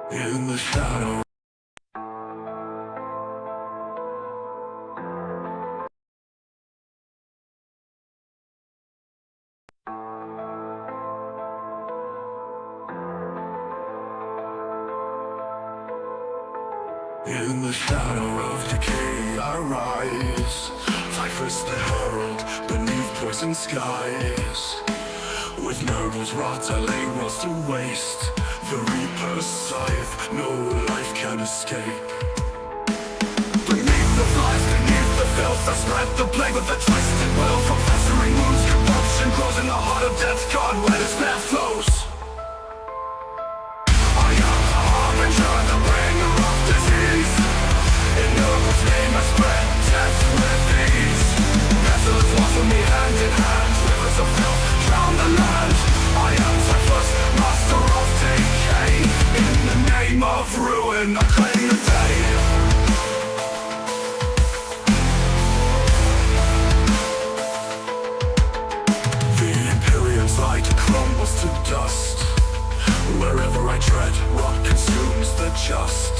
In the shadow. In the shadow of decay I rise, typhus the herald beneath poison skies. With nerves rot I lay worlds to waste. The reaper's scythe, no life can escape. Beneath the flies, beneath the filth I spread the plague with a twisted will. From festering wounds, corruption grows in the heart of death. God, where despair flows. I am the harbinger, the bringer of disease. In Nurgle's name I spread death with ease. Pestilence walks with me hand in hand. Rivers of filth drown the land. I am typhus, master of decay. In the name of ruin I claim the day. The Imperium's light crumbles to dust. Wherever I tread, rot consumes the just.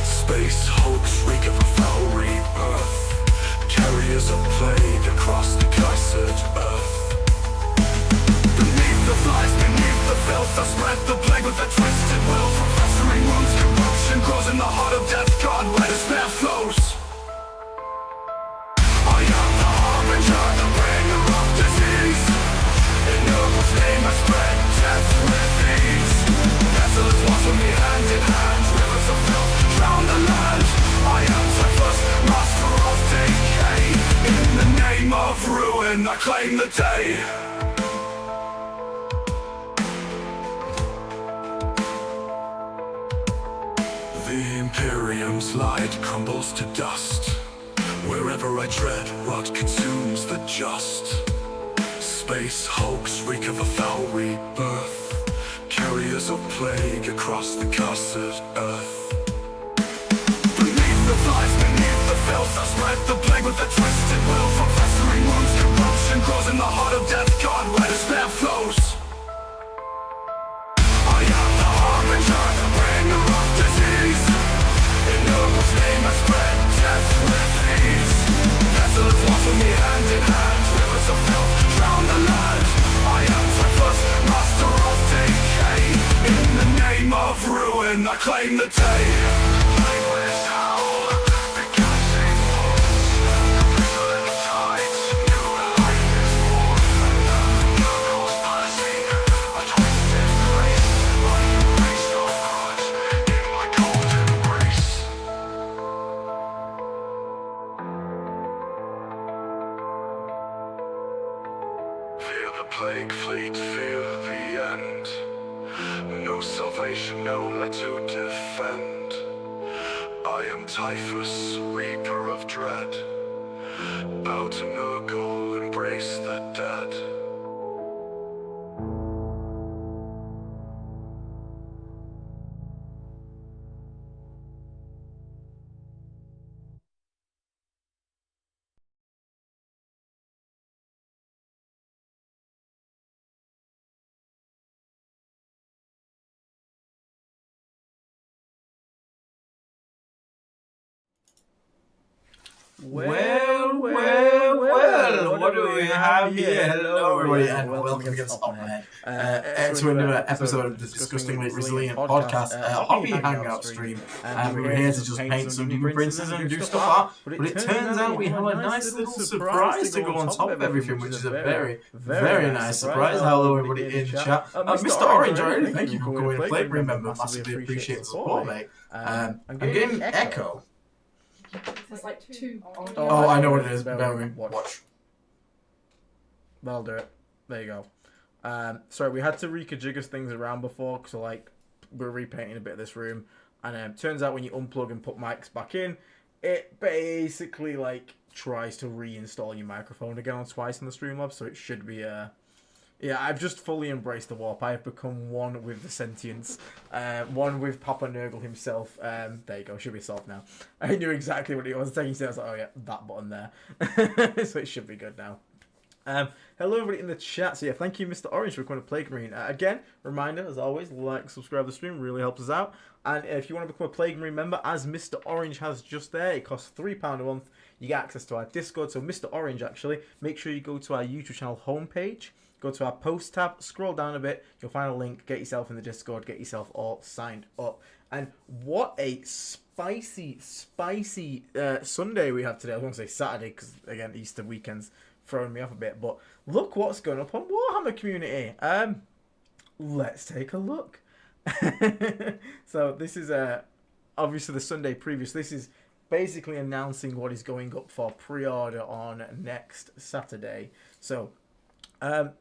Space hulks reek of a foul rebirth. Carriers of plague across the cursed earth. Beneath the flies, beneath the filth I spread the plague with a twisted will. From festering wounds, corruption grows in the heart of death. God, where despair flows. I am the harbinger, the bringer of disease. In Nurgle's name I spread death with ease. Pestilence walks with me hand in hand. Rivers of filth drown the land. I am typhus, master of decay. In the name of ruin I claim the day. The Imperium's light crumbles to dust. Wherever I tread, rot consumes the just. Space hulks reek of a foul rebirth. Carriers of plague across the cursed earth. Beneath the flies, beneath the filth I spread the plague with a twisted will. From festering wounds, corruption grows in the heart of death. God, where despair flows. I am the harbinger, the bringer of disease. In Nurgle's name I spread death with ease. Pestilence walks with me hand in hand. Rivers of filth drown the land. I am typhus, master of decay. In the name of ruin I claim the day. Nameless howl, the gassing walls. Pestilent tides, new life is born. Nurgle's passing, a twisted grace. Like a grace of God, in my cold embrace. Fear the plague fleet, fear the end. No salvation, no let to defend. I am typhus, reaper of dread. Bow to Nurgle, embrace the dead. Well, what do we have here? Hello, everybody, and welcome to another episode of the Disgustingly Resilient Podcast, hobby hangout stream. We're here to just paint some new princes and do stuff up, but it turns out we have a nice little surprise to go on top of everything, which is a very, very nice surprise. Hello, everybody in chat. Mr. Orange, I really thank you for coming and playing. Remember, massively appreciate the support, mate. I'm getting Echo. There's like two. Oh, I know what it is. Watch. I'll do it. There you go. Sorry, we had to reconfigure things around before, so like we're repainting a bit of this room, and turns out when you unplug and put mics back in, it basically like tries to reinstall your microphone again on twice in the Streamlabs, so it should be yeah, I've just fully embraced the warp. I have become one with the sentience, one with Papa Nurgle himself. There you go, should be solved now. I knew exactly what it was. Taking steps, I was like, oh yeah, that button there. So it should be good now. Hello everybody in the chat. So yeah, thank you Mr. Orange for becoming a Plague Marine. Again, reminder as always, like, subscribe to the stream, really helps us out. And if you want to become a Plague Marine member, as Mr. Orange has just there, it costs £3 a month. You get access to our Discord. So Mr. Orange, actually, make sure you go to our YouTube channel homepage, go to our post tab, scroll down a bit, you'll find a link, get yourself in the Discord, get yourself all signed up. And what a spicy Sunday we have today. I was going to say Saturday because, again, Easter weekend's throwing me off a bit. But look what's going up on Warhammer Community. Let's take a look. So this is obviously the Sunday previous. This is basically announcing what is going up for pre-order on next Saturday. So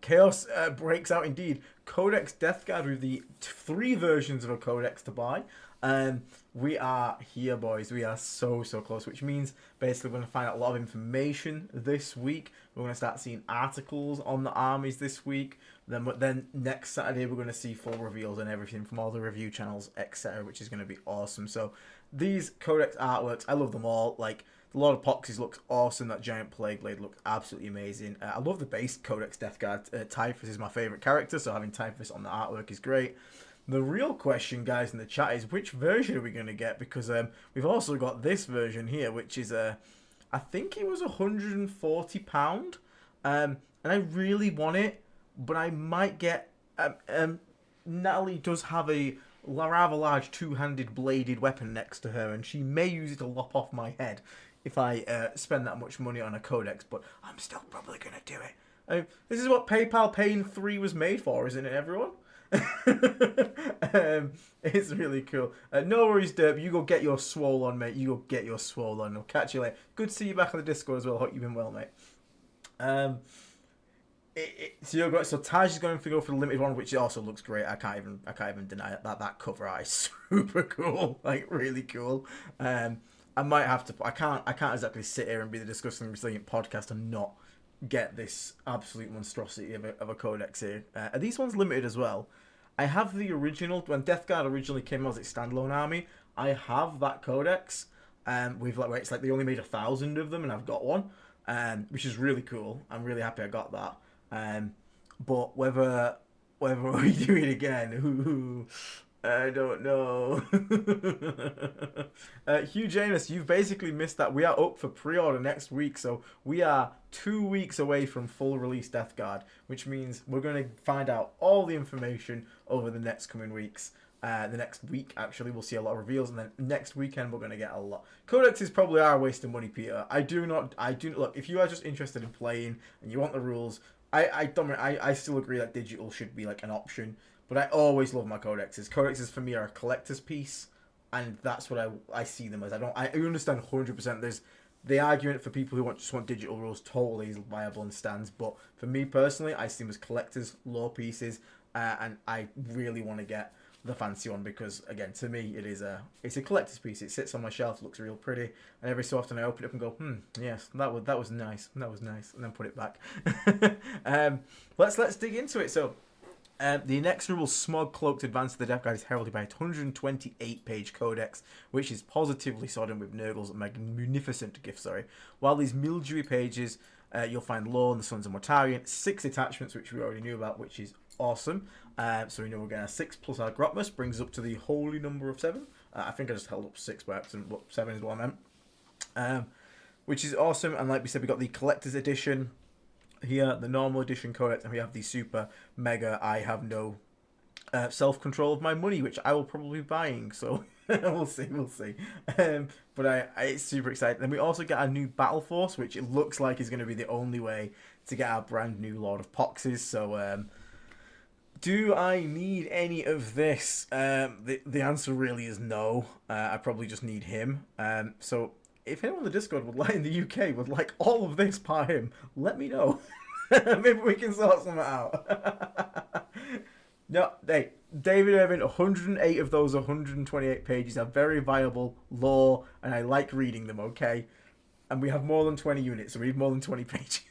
Chaos breaks out indeed. Codex Death Guard with the 3 versions of a Codex to buy. We are here, boys. We are so close, which means basically we're going to find out a lot of information this week. We're going to start seeing articles on the armies this week. Then next Saturday we're going to see full reveals and everything from all the review channels, etc., which is going to be awesome. So these Codex artworks, I love them all. Like, the Lord of Poxes looks awesome. That giant Plague Blade looks absolutely amazing. I love the base Codex Death Guard. Typhus is my favourite character, so having Typhus on the artwork is great. The real question, guys, in the chat is which version are we going to get? Because we've also got this version here, which is, I think it was £140. And I really want it, but I might get... Natalie does have a rather large two-handed bladed weapon next to her, and she may use it to lop off my head if I spend that much money on a Codex, but I'm still probably going to do it. This is what PayPal Paying 3 was made for, isn't it, everyone? It's really cool. No worries, Derp. You go get your swole on, mate. You go get your swole on. I'll catch you later. Good to see you back on the Discord as well. Hope you've been well, mate. So Taj is going to go for the limited one, which also looks great. I can't even deny it. That cover art is super cool, like really cool. I might have to. I can't exactly sit here and be the Disgusting Resilient podcast and not get this absolute monstrosity of a Codex here. Are these ones limited as well? I have the original when Death Guard originally came out as its standalone army. I have that Codex. We've like it's like they only made 1,000 of them, and I've got one, which is really cool. I'm really happy I got that. But whether we do it again, I don't know. Hugh Janus, you've basically missed that. We are up for pre-order next week, so we are 2 weeks away from full release Death Guard, which means we're going to find out all the information over the next coming weeks. The next week, actually, we'll see a lot of reveals, and then next weekend we're going to get a lot. Codex is probably our waste of money, Peter. I do not look. If you are just interested in playing and you want the rules, I still agree that digital should be like an option. But I always love my Codexes. Codexes for me are a collector's piece, and that's what I see them as. I understand 100%. There's the argument for people who just want digital rules totally is viable and stands. But for me personally, I see them as collectors, lore pieces, and I really want to get the fancy one because again, to me, it's a collector's piece. It sits on my shelf, looks real pretty, and every so often I open it up and go, yes, that was nice, and then put it back. Let's dig into it. So. The inexorable smog-cloaked advance of the Death Guard is heralded by a 128-page codex, which is positively sodden with Nurgle's magnificent gift. While these mildewy pages, you'll find lore and the Sons of Mortarion, 6 attachments, which we already knew about, which is awesome. So we know we're getting a 6 plus our Grotmus, brings us up to the holy number of 7. I think I just held up 6 by accident, but 7 is what I meant. Which is awesome, and like we said, we got the Collector's Edition, here, the normal edition codex, and we have the super mega I have no self-control of my money, which I will probably be buying, so we'll see. But it's super exciting. Then we also get our new Battleforce, which it looks like is going to be the only way to get our brand new Lord of Poxes. So do I need any of this? The answer really is no. I probably just need him. So if anyone in the Discord in the UK would like all of this by him, let me know. Maybe we can sort something out. No, hey, David Irvin, 108 of those 128 pages are very viable lore, and I like reading them, okay? And we have more than 20 units, so we need more than 20 pages.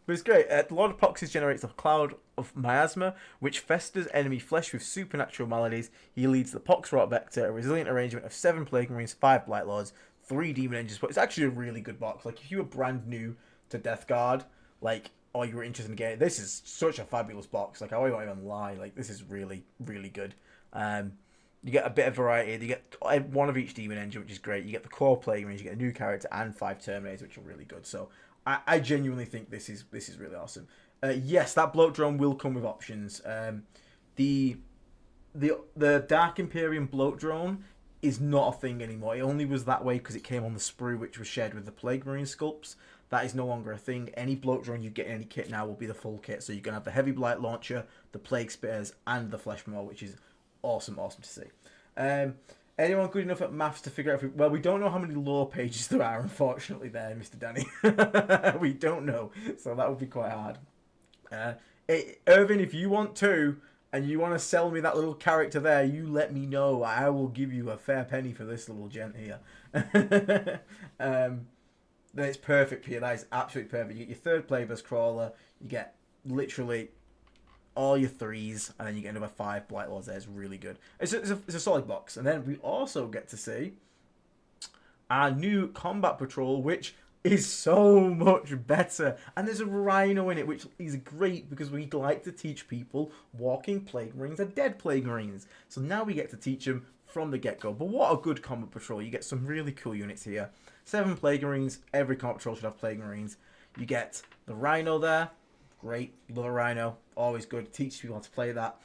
But it's great. The Lord of Poxes generates a cloud of miasma, which festers enemy flesh with supernatural maladies. He leads the Poxrot Vector, a resilient arrangement of 7 Plague Marines, 5 Blight Lords, 3 Demon Engines. But it's actually a really good box. Like, if you were brand new to Death Guard, like, or you were interested in getting, this is such a fabulous box. Like, I won't even lie. Like, this is really, really good. You get a bit of variety. You get one of each demon engine, which is great. You get the core playing range. You get a new character and 5 Terminators, which are really good. So I genuinely think this is really awesome. Yes, that bloat drone will come with options. The Dark Imperium bloat drone is not a thing anymore. It only was that way because it came on the sprue, which was shared with the Plague Marine sculpts. That is no longer a thing. Any bloat drone you get in any kit now will be the full kit. So you're going to have the Heavy Blight Launcher, the Plague Spitters, and the Flesh Maw, which is awesome to see. Anyone good enough at maths to figure out well, we don't know how many lore pages there are, unfortunately, there, Mr. Danny. We don't know. So that would be quite hard. Irvin, if you want to, and you want to sell me that little character there, you let me know. I will give you a fair penny for this little gent here. Then it's perfect here. That is absolutely perfect. You get your 3rd Plagueburst Crawler. You get literally all your 3s, and then you get another 5 Blight Lords there. It's really good. It's a solid box. And then we also get to see our new Combat Patrol, which is so much better. And there's a Rhino in it, which is great because we like to teach people walking Plague Marines are dead Plague Marines. So now we get to teach them from the get-go. But what a good Combat Patrol. You get some really cool units here. 7 Plague Marines. Every Combat Patrol should have Plague Marines. You get the Rhino there. Great. Love a Rhino. Always good. Teach people how to play that.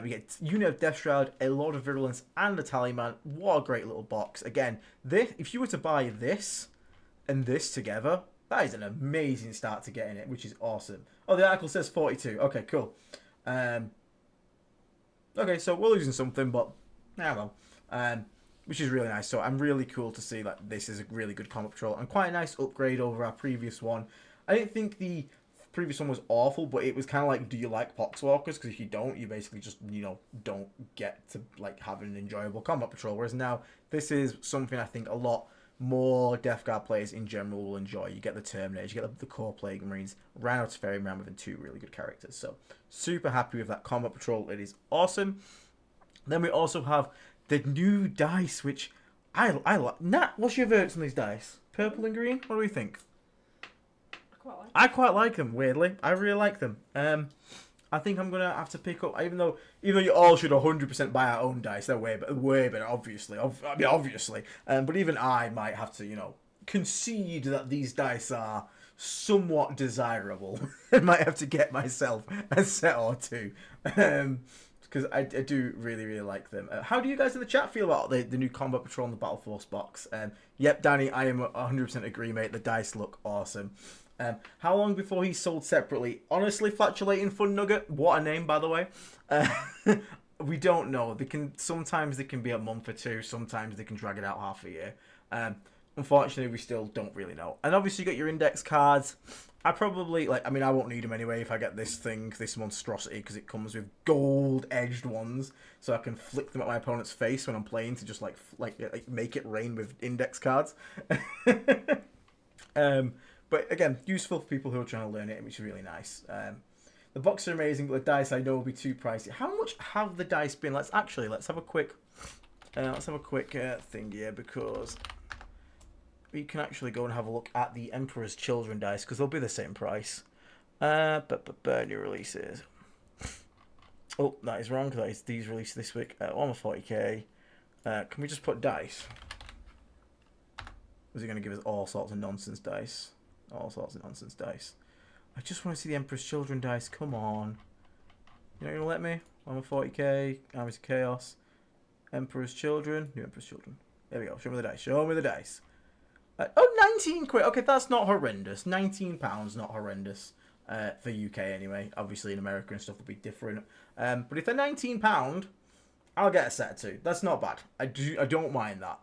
We get Unit of Death Shroud, a Lord of Virulence, and a Tallyman. What a great little box. Again, this, if you were to buy this and this together, that is an amazing start to getting it, which is awesome. Oh, the article says 42. Okay, cool. Okay, so we're losing something, but now which is really nice. So I'm really cool to see that this is a really good Combat Patrol and quite a nice upgrade over our previous one. I didn't think the previous one was awful, but it was kind of like, do you like Poxwalkers? Because if you don't, you basically just, don't get to like have an enjoyable Combat Patrol. Whereas now, this is something I think a lot more Death Guard players in general will enjoy. You get the Terminators, you get the core Plague Marines, Rhino to Fairy Man with 2 really good characters. So super happy with that Combat Patrol. It is awesome. Then we also have the new dice, which I like. Nat, what's your verdict on these dice? Purple and green? What do we think? I quite like them, weirdly. I really like them. I think I'm going to have to pick up, even though you all should 100% buy our own dice, they're way better, obviously. Obviously. But even I might have to, concede that these dice are somewhat desirable. I might have to get myself a set or 2. Because I do really, really like them. How do you guys in the chat feel about the new Combat Patrol and the Battleforce box? Yep, Danny, I am 100% agree, mate. The dice look awesome. How long before he's sold separately? Honestly, Flatulating Fun Nugget, what a name, by the way. We don't know. Sometimes they can be a month or 2. Sometimes they can drag it out half a year. Unfortunately, we still don't really know. And obviously, you got your index cards. I probably, I won't need them anyway if I get this monstrosity, because it comes with gold-edged ones, so I can flick them at my opponent's face when I'm playing to just, make it rain with index cards. But, again, useful for people who are trying to learn it, which is really nice. The boxes are amazing, but the dice I know will be too pricey. How much have the dice been? Let's have a quick thing here, because we can actually go and have a look at the Emperor's Children dice, because they'll be the same price. New releases. Oh, that is wrong, because these released this week. Almost 40k. Can we just put dice? Or is he going to give us all sorts of nonsense dice? All sorts of nonsense dice. I just want to see the Emperor's Children dice. Come on. You're not going to let me? Almost 40k. Armies of Chaos. Emperor's Children. New Emperor's Children. There we go. Show me the dice. Show me the dice. 19 quid. Okay, that's not horrendous. £19, not horrendous. For UK anyway. Obviously in America and stuff will be different. But if they're £19, I'll get a set of 2. That's not bad. I don't mind that.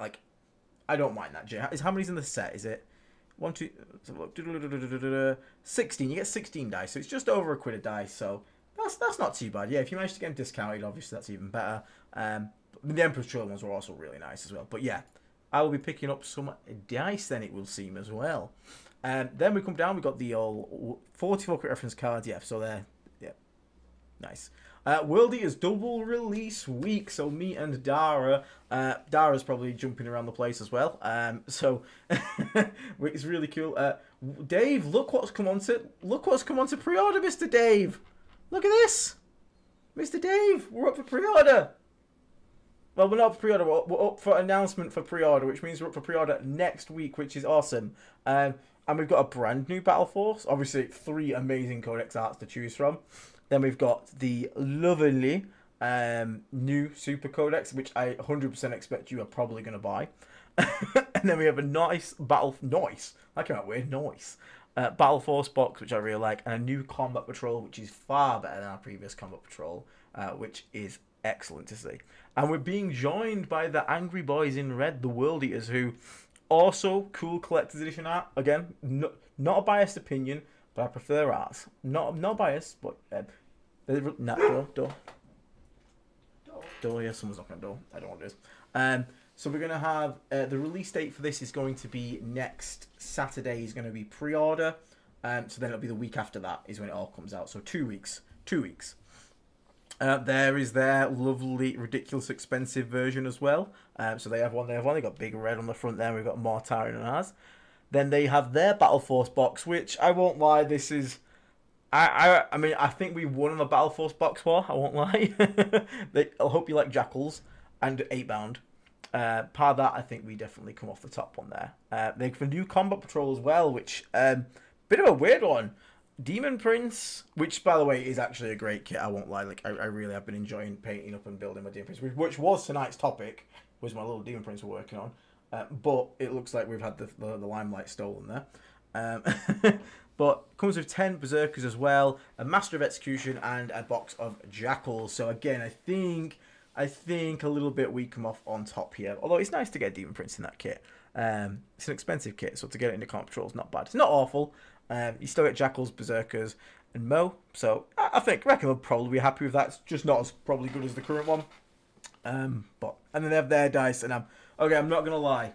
I don't mind that. Jay, how many's in the set? Is it 1, 2, 16? You get 16 dice, so it's just over a quid a dice. So that's not too bad. Yeah, if you manage to get them discounted, obviously that's even better. The Emperor's Children ones were also really nice as well. But yeah, I will be picking up some dice then, it will seem, as well. Then we come down, we got the old 44 quick reference cards. Yeah, so they're, yeah, nice. World Eaters double release week. So me and Dara, Dara's probably jumping around the place as well. So it's really cool. Dave, look what's come on to pre-order, Mr. Dave. Look at this, Mr. Dave. We're up for pre-order. Well, we're not up for pre-order. We're up for announcement for pre-order, which means we're up for pre-order next week, which is awesome. And we've got a brand new Battleforce. Obviously, 3 amazing Codex arts to choose from. Then we've got the lovely new Super Codex, which I 100% expect you are probably going to buy. And then we have a nice that came out weird, Battleforce box, which I really like, and a new Combat Patrol, which is far better than our previous Combat Patrol, which is excellent to see. And we're being joined by the Angry Boys in Red, the World Eaters, who also cool collector's edition art. Again, not a biased opinion, but I prefer ours. Not biased, but door. Yeah, someone's knocking on the door. I don't know what it is. So we're gonna have the release date for this is going to be next Saturday. Is going to be pre-order. So then it'll be the week after that is when it all comes out. So 2 weeks. 2 weeks. There is their lovely, ridiculous, expensive version as well. So they have one. They got big red on the front there. We've got Mortarion and ours. Then they have their Battleforce box, which I won't lie, this is. I mean, I think we won on the Battleforce box war. I won't lie. I hope you like Jackals and 8-bound. Part of that, I think we definitely come off the top one there. They have a new Combat Patrol as well, which bit of a weird one. Demon Prince, which by the way is actually a great kit. I won't lie. Like I really have been enjoying painting up and building my Demon Prince, which was tonight's topic. Was my little Demon Prince we're working on. But it looks like we've had the limelight stolen there. But comes with 10 Berserkers as well, a Master of Execution, and a box of Jackals. So again, I think a little bit we come off on top here. Although it's nice to get Demon Prince in that kit. It's an expensive kit, so to get it into Combat Patrol is not bad. It's not awful. You still get Jackals, Berserkers, and Mo. So I reckon they'll probably be happy with that. It's just not as probably good as the current one. And then they have their dice, and I'm not gonna lie,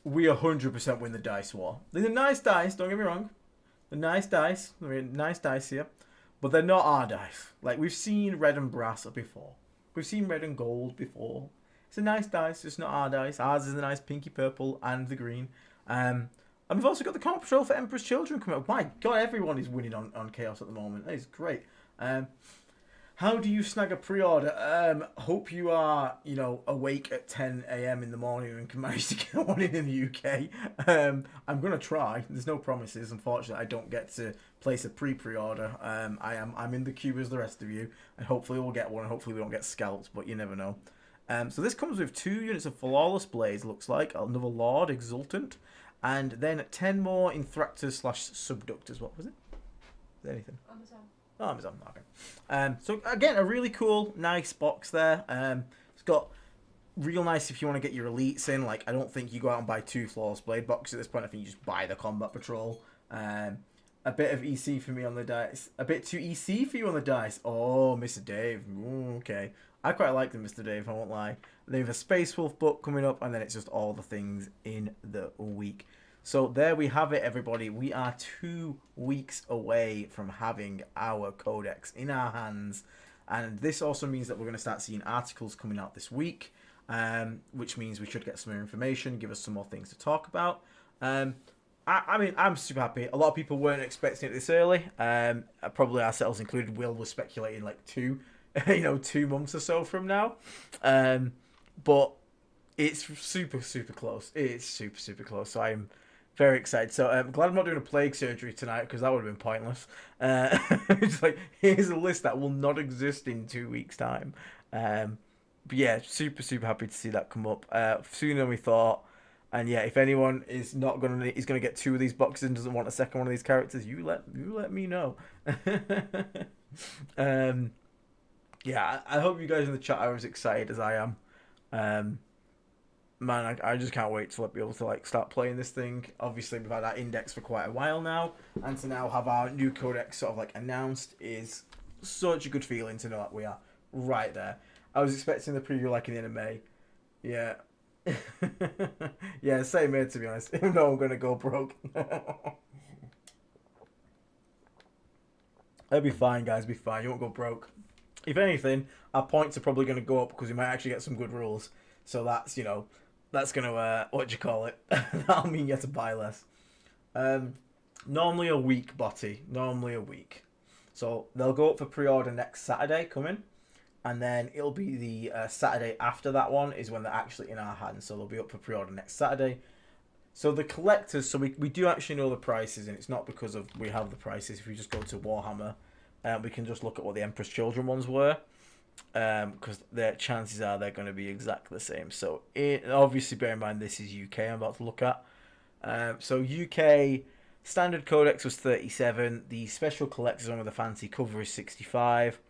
we 100% win the dice war. These are nice dice, don't get me wrong. They're nice dice. They're nice dice here, but they're not our dice. Like we've seen red and brass before. We've seen red and gold before. It's a nice dice, just not our dice. Ours is the nice pinky purple and the green. And we've also got the Combat Patrol for Emperor's Children coming up. My God, everyone is winning on Chaos at the moment. That is great. How do you snag a pre-order? Hope you are, awake at 10 a.m. in the morning and can manage to get one in the UK. I'm going to try. There's no promises. Unfortunately, I don't get to place a pre-order. I'm in the queue as the rest of you, and hopefully we'll get one. And hopefully we don't get scalped, but you never know. So this comes with 2 units of Flawless Blades, looks like. Another Lord, Exultant. And then 10 more Inthractors / Subductors. What was it? Is there anything? Amazon. Oh, Amazon. Okay. So again, a really cool, nice box there. It's got real nice if you want to get your elites in. Like, I don't think you go out and buy 2 Flawless Blade boxes at this point. I think you just buy the Combat Patrol. A bit of EC for me on the dice. A bit too EC for you on the dice. Oh, Mr. Dave. Ooh, okay. I quite like them, Mr. Dave, I won't lie. They have a Space Wolf book coming up, and then it's just all the things in the week. So there we have it, everybody. We are 2 weeks away from having our Codex in our hands. And this also means that we're going to start seeing articles coming out this week, which means we should get some more information, give us some more things to talk about. I mean, I'm super happy. A lot of people weren't expecting it this early. Probably ourselves included. Will was speculating like 2 months or so from now. But it's super, super close. It's super, super close. So I'm very excited. So I'm glad I'm not doing a plague surgery tonight, because that would have been pointless. It's like, here's a list that will not exist in 2 weeks' time. But yeah, super, super happy to see that come up sooner than we thought. And yeah, if anyone is gonna get 2 of these boxes and doesn't want a second one of these characters, you let me know. Yeah, I hope you guys in the chat are as excited as I am. Man, I just can't wait to be able to start playing this thing. Obviously, we've had our index for quite a while now, and to now have our new codex sort of announced is such a good feeling to know that we are right there. I was expecting the preview in the end of May. Yeah. Yeah, same here, to be honest. Even though I'm going to go broke. It'll be fine, guys. Be fine. You won't go broke. if anything, our points are probably going to go up because we might actually get some good rules. So that's, that's going to, what do you call it? That'll mean you have to buy less. Normally a week, Botty. Normally a week. So they'll go up for pre-order next Saturday coming. And then it'll be the Saturday after that one is when they're actually in our hands. So they'll be up for pre-order next Saturday. So the collectors, so we do actually know the prices. And it's not because of we have the prices. If we just go to Warhammer, we can just look at what the Emperor's Children ones were. Because their chances are they're going to be exactly the same. So obviously bear in mind this is UK I'm about to look at. So UK standard codex was 37. The special collector's one with a fancy cover is 65.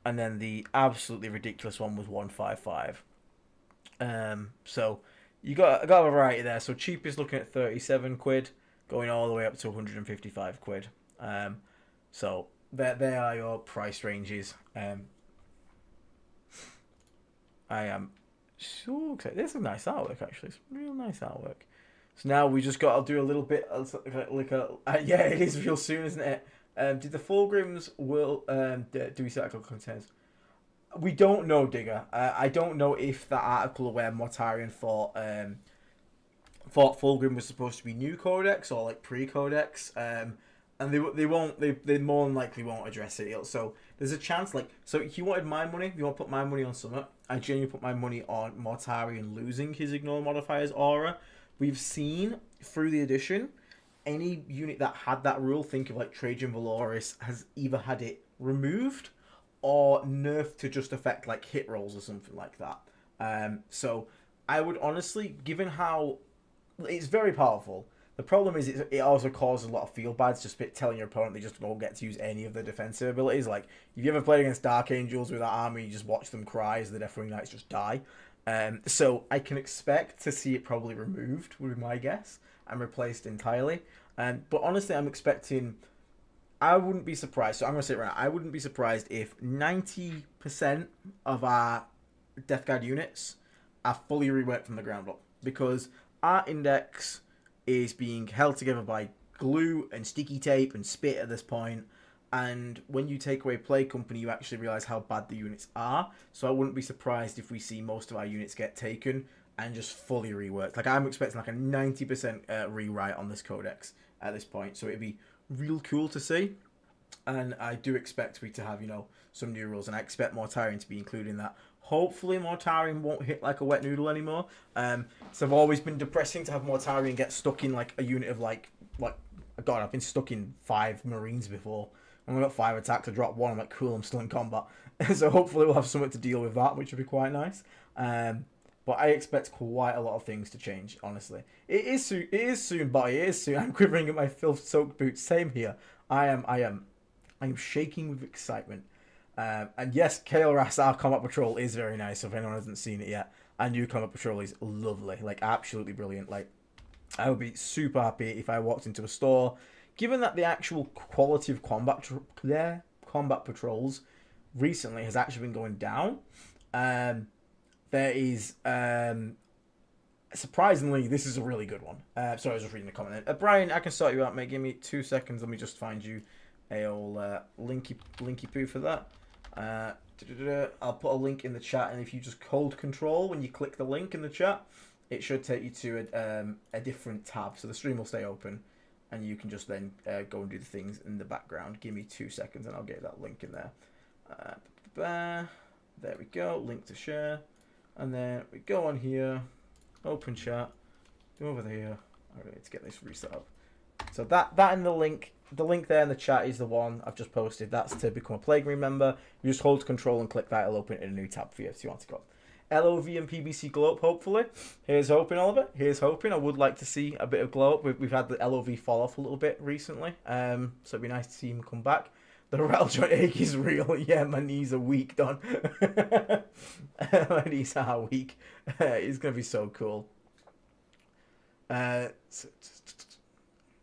And then the absolutely ridiculous one was 155. So you got a variety there. So cheapest looking at 37 quid, going all the way up to 155 quid. So they are your price ranges. I am so excited. This is a nice artwork, actually. It's real nice artwork. So now we just got to do a little bit yeah, it is real soon, isn't it? Did the Fulgrims will do recycled containers? We don't know, Digger. I don't know if that article where Mortarion thought Fulgrim was supposed to be new codex or like pre-codex. And they won't. They more than likely won't address it. So there's a chance. So he wanted my money. You want to put my money on Summit? I genuinely put my money on Mortarion losing his ignore modifiers aura. We've seen through the edition, any unit that had that rule, think of like Trajan Valoris, has either had it removed or nerfed to just affect like hit rolls or something like that. So I would honestly, given how it's very powerful, the problem is it also causes a lot of feel bads, just telling your opponent they just don't get to use any of the defensive abilities. Like if you ever played against Dark Angels with that army, you just watch them cry as the Deathwing Knights just die. So I can expect to see it probably removed, would be my guess, and replaced entirely. But honestly, I'm expecting. I wouldn't be surprised. So I'm going to say it right now. I wouldn't be surprised if 90% of our Death Guard units are fully reworked from the ground up, because our index is being held together by glue and sticky tape and spit at this point. And when you take away Play Company, you actually realize how bad the units are. So I wouldn't be surprised if we see most of our units get taken and just fully reworked. Like I'm expecting like a 90% rewrite on this codex at this point. So it'd be real cool to see. And I do expect we to have, some new rules. And I expect Mortarion to be included in that. Hopefully Mortarion won't hit like a wet noodle anymore. So I've always been depressing to have Mortarion get stuck in like a unit of like God, I've been stuck in 5 Marines before. When I got 5 attacks, I dropped 1. I'm like, cool, I'm still in combat. So hopefully we'll have something to deal with that, which would be quite nice. But I expect quite a lot of things to change, honestly. It is soon, buddy. It is soon. I'm quivering in my filth-soaked boots. Same here. I am shaking with excitement. And yes, KLRAS, our Combat Patrol is very nice, if anyone hasn't seen it yet. Our new Combat Patrol is lovely. Like, absolutely brilliant. Like, I would be super happy if I walked into a store. Given that the actual quality of combat patrols recently has actually been going down, there is surprisingly this is a really good one. Sorry, I was just reading the comment. Brian, I can sort you out, mate. Give me 2 seconds. Let me just find you a old linky poo for that. I'll put a link in the chat, and if you just hold control when you click the link in the chat, it should take you to a different tab. So the stream will stay open. And you can just then go and do the things in the background. Give me 2 seconds and I'll get that link in there. There we go. Link to share. And then we go on here. Open chat. Go over there. I need to get this reset up. So that in the link there in the chat is the one I've just posted. That's to become a Plague member. You just hold control and click that. It'll open in a new tab for you if you want to go. LOV and PBC glow up, hopefully. Here's hoping, Oliver. Here's hoping. I would like to see a bit of glow up. We've had the LOV fall off a little bit recently, so it'd be nice to see him come back. The rattle joint ache is real. Yeah, my knees are weak, Don. My knees are weak. It's going to be so cool. But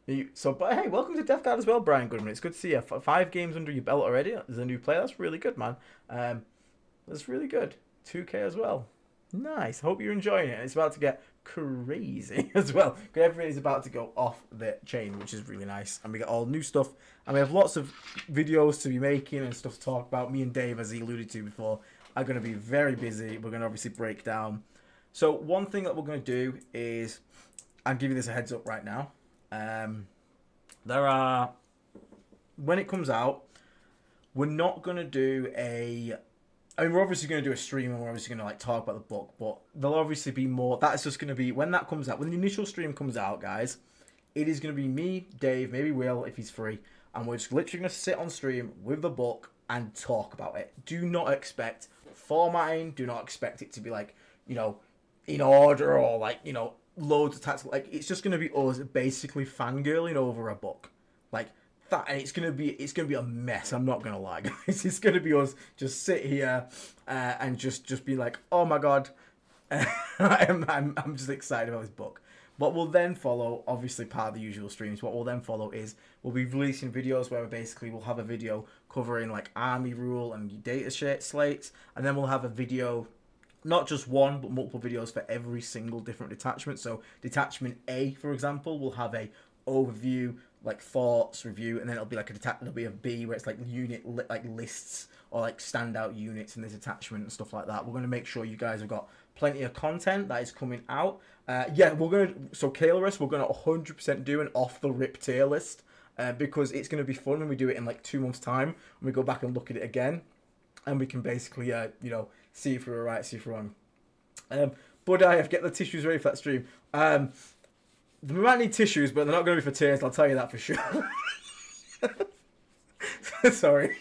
hey, welcome to Death Guard as well, Brian Goodman. It's good to see you. 5 games under your belt already as a new player. That's really good, man. That's really good. 2K as well. Nice. Hope you're enjoying it. It's about to get crazy as well. Everybody's about to go off the chain, which is really nice. And we got all new stuff. And we have lots of videos to be making and stuff to talk about. Me and Dave, as he alluded to before, are going to be very busy. We're going to obviously break down. So one thing that we're going to do is, I'll give you this a heads up right now. When it comes out, we're not going to do we're obviously going to do a stream and we're obviously going to like talk about the book, but there'll obviously be more. That's just going to be when that comes out. When the initial stream comes out, guys, it is going to be me, Dave, maybe Will if he's free, and we're just literally going to sit on stream with the book and talk about it. Do not expect formatting. Do not expect it to be like, you know, in order or like, you know, loads of tactical. Like, it's just going to be us basically fangirling over a book, like. That, and it's gonna be a mess. I'm not gonna lie, guys. It's gonna be us just sit here and just be like, oh my god, I'm just excited about this book. What will then follow, obviously part of the usual streams. What will then follow is we'll be releasing videos where basically we'll have a video covering like army rule and data slates, and then we'll have a video. Not just one, but multiple videos for every single different detachment. So detachment A, for example, will have a overview, like thoughts, review, and then it'll be like there'll be a B where it's like unit like lists or like standout units in this attachment and stuff like that. We're going to make sure you guys have got plenty of content that is coming out. So Kalerus, we're going to 100% do an off the rip tier list because it's going to be fun when we do it in like 2 months time and we go back and look at it again and we can basically you know, see if we were right, see if we're wrong. But I have get the tissues ready for that stream. We might need tissues, but they're not going to be for tears, I'll tell you that for sure. Sorry.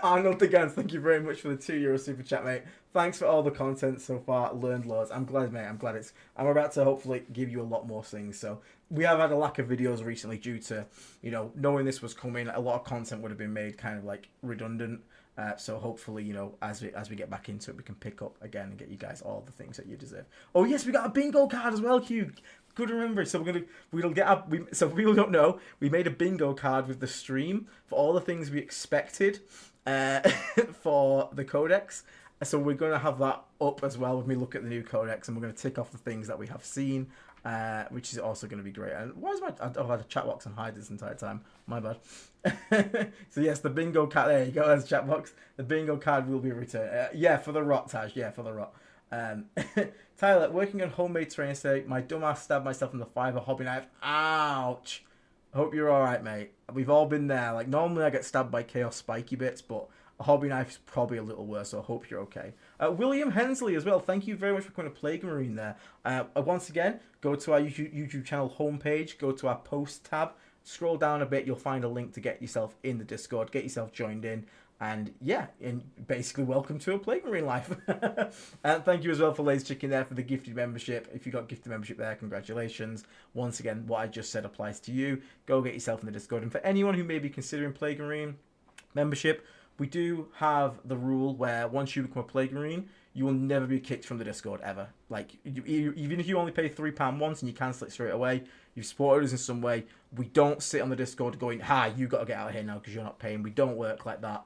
Arnold again, thank you very much for the €2 super chat, mate. Thanks for all the content so far. Learned loads. I'm glad, mate. I'm about to hopefully give you a lot more things. So we have had a lack of videos recently due to, you know, knowing this was coming. A lot of content would have been made kind of like redundant. So hopefully, you know, as we get back into it, we can pick up again and get you guys all the things that you deserve. Oh yes, we got a bingo card as well, Hugh. Good to remember. So so if people don't know, we made a bingo card with the stream for all the things we expected for the codex. So we're going to have that up as well when we look at the new codex, and we're going to tick off the things that we have seen, which is also going to be great. And why is I've had a chat box on hide this entire time. My bad. So yes, the bingo card. There you go. There's chat box. The bingo card will be returned. Yeah, for the rot, Taj. Yeah, for the rot. Tyler, working on homemade terrain today. My dumbass stabbed myself in the thigh with a hobby knife. Ouch. I hope you're alright, mate. We've all been there. Like, normally I get stabbed by chaos spiky bits, but a hobby knife is probably a little worse, so I hope you're okay. William Hensley as well. Thank you very much for coming to Plague Marine there. Once again, go to our YouTube channel homepage, go to our post tab, scroll down a bit, you'll find a link to get yourself in the Discord, get yourself joined in. And yeah, and basically welcome to a Plague Marine life. And thank you as well for Lazy Chicken there for the gifted membership. If you got gifted membership there, congratulations. Once again, what I just said applies to you. Go get yourself in the Discord. And for anyone who may be considering Plague Marine membership, we do have the rule where once you become a Plague Marine, you will never be kicked from the Discord ever. Like, even if you only pay £3 once and you cancel it straight away, you've supported us in some way, we don't sit on the Discord going, hi, you got to get out of here now because you're not paying. We don't work like that.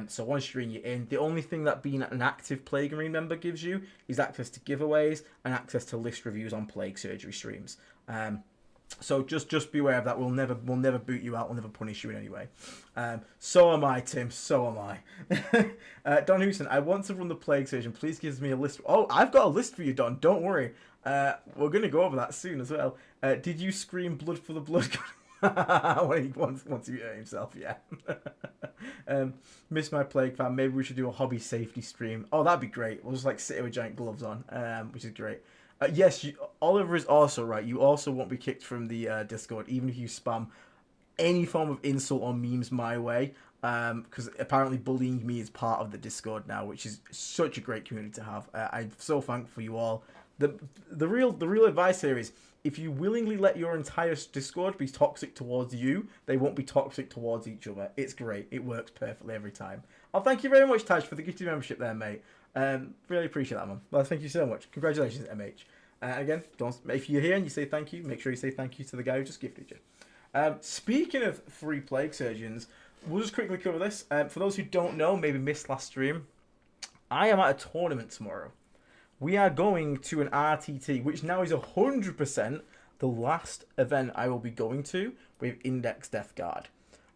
So once you're in, the only thing that being an active Plague Marine member gives you is access to giveaways and access to list reviews on Plague Surgery streams. So just be aware of that. We'll never boot you out. We'll never punish you in any way. So am I, Tim. So am I. Don Houston, I want to run the Plague Surgeon. Please give me a list. Oh, I've got a list for you, Don. Don't worry. We're going to go over that soon as well. Did you scream blood for the blood god? When he wants to hurt himself, yeah. Miss my Plague fan. Maybe we should do a hobby safety stream. Oh, that'd be great. We'll just like sit here with giant gloves on, which is great. Yes, Oliver is also right. You also won't be kicked from the Discord, even if you spam any form of insult or memes my way. Because apparently bullying me is part of the Discord now, which is such a great community to have. I'm so thankful for you all. The real advice here is, if you willingly let your entire Discord be toxic towards you, they won't be toxic towards each other. It's great. It works perfectly every time. Oh, thank you very much, Taj, for the gifted membership there, mate. Really appreciate that, man. Well, thank you so much. Congratulations, MH. Again, if you're here and you say thank you, make sure you say thank you to the guy who just gifted you. Speaking of free Plague Surgeons, we'll just quickly cover this. For those who don't know, maybe missed last stream, I am at a tournament tomorrow. we are going to an RTT, which now is 100% the last event I will be going to with Index Death Guard.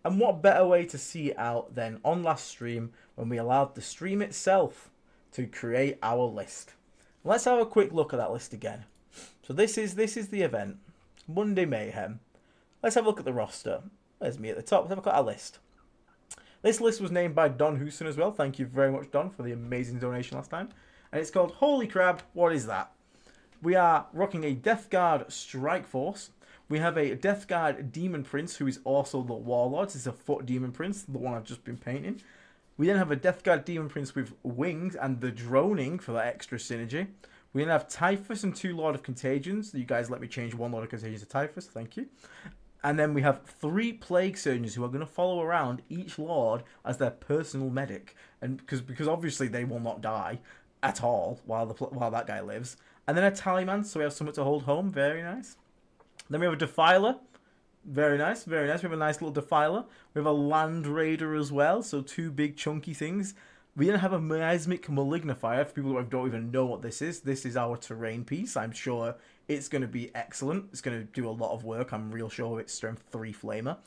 And what better way to see it out than on last stream when we allowed the stream itself to create our list. Let's have a quick look at that list again. So this is the event, Monday Mayhem. Let's have a look at the roster. There's me at the top. Let's have a look at our list. This list was named by Don Houston as well. Thank you very much, Don, for the amazing donation last time. And it's called Holy Crab, What Is That? We are rocking a Death Guard Strike Force. We have a Death Guard Demon Prince, who is also the Warlord. It's a foot Demon Prince, the one I've just been painting. We then have a Death Guard Demon Prince with wings and the droning for that extra synergy. We then have Typhus and 2 Lord of Contagions. You guys let me change 1 Lord of Contagions to Typhus. Thank you. And then we have 3 Plague Surgeons who are going to follow around each Lord as their personal medic. And because obviously they will not die at all while that guy lives. And then a Tallyman, so we have something to hold home. Very nice. Then we have a Defiler. Very nice, very nice. We have a nice little Defiler. We have a Land Raider as well, so 2 big chunky things. We then have a Miasmic Malignifier. For people who don't even know what this is our terrain piece. I'm sure it's going to be excellent. It's going to do a lot of work. I'm real sure it's strength 3 Flamer.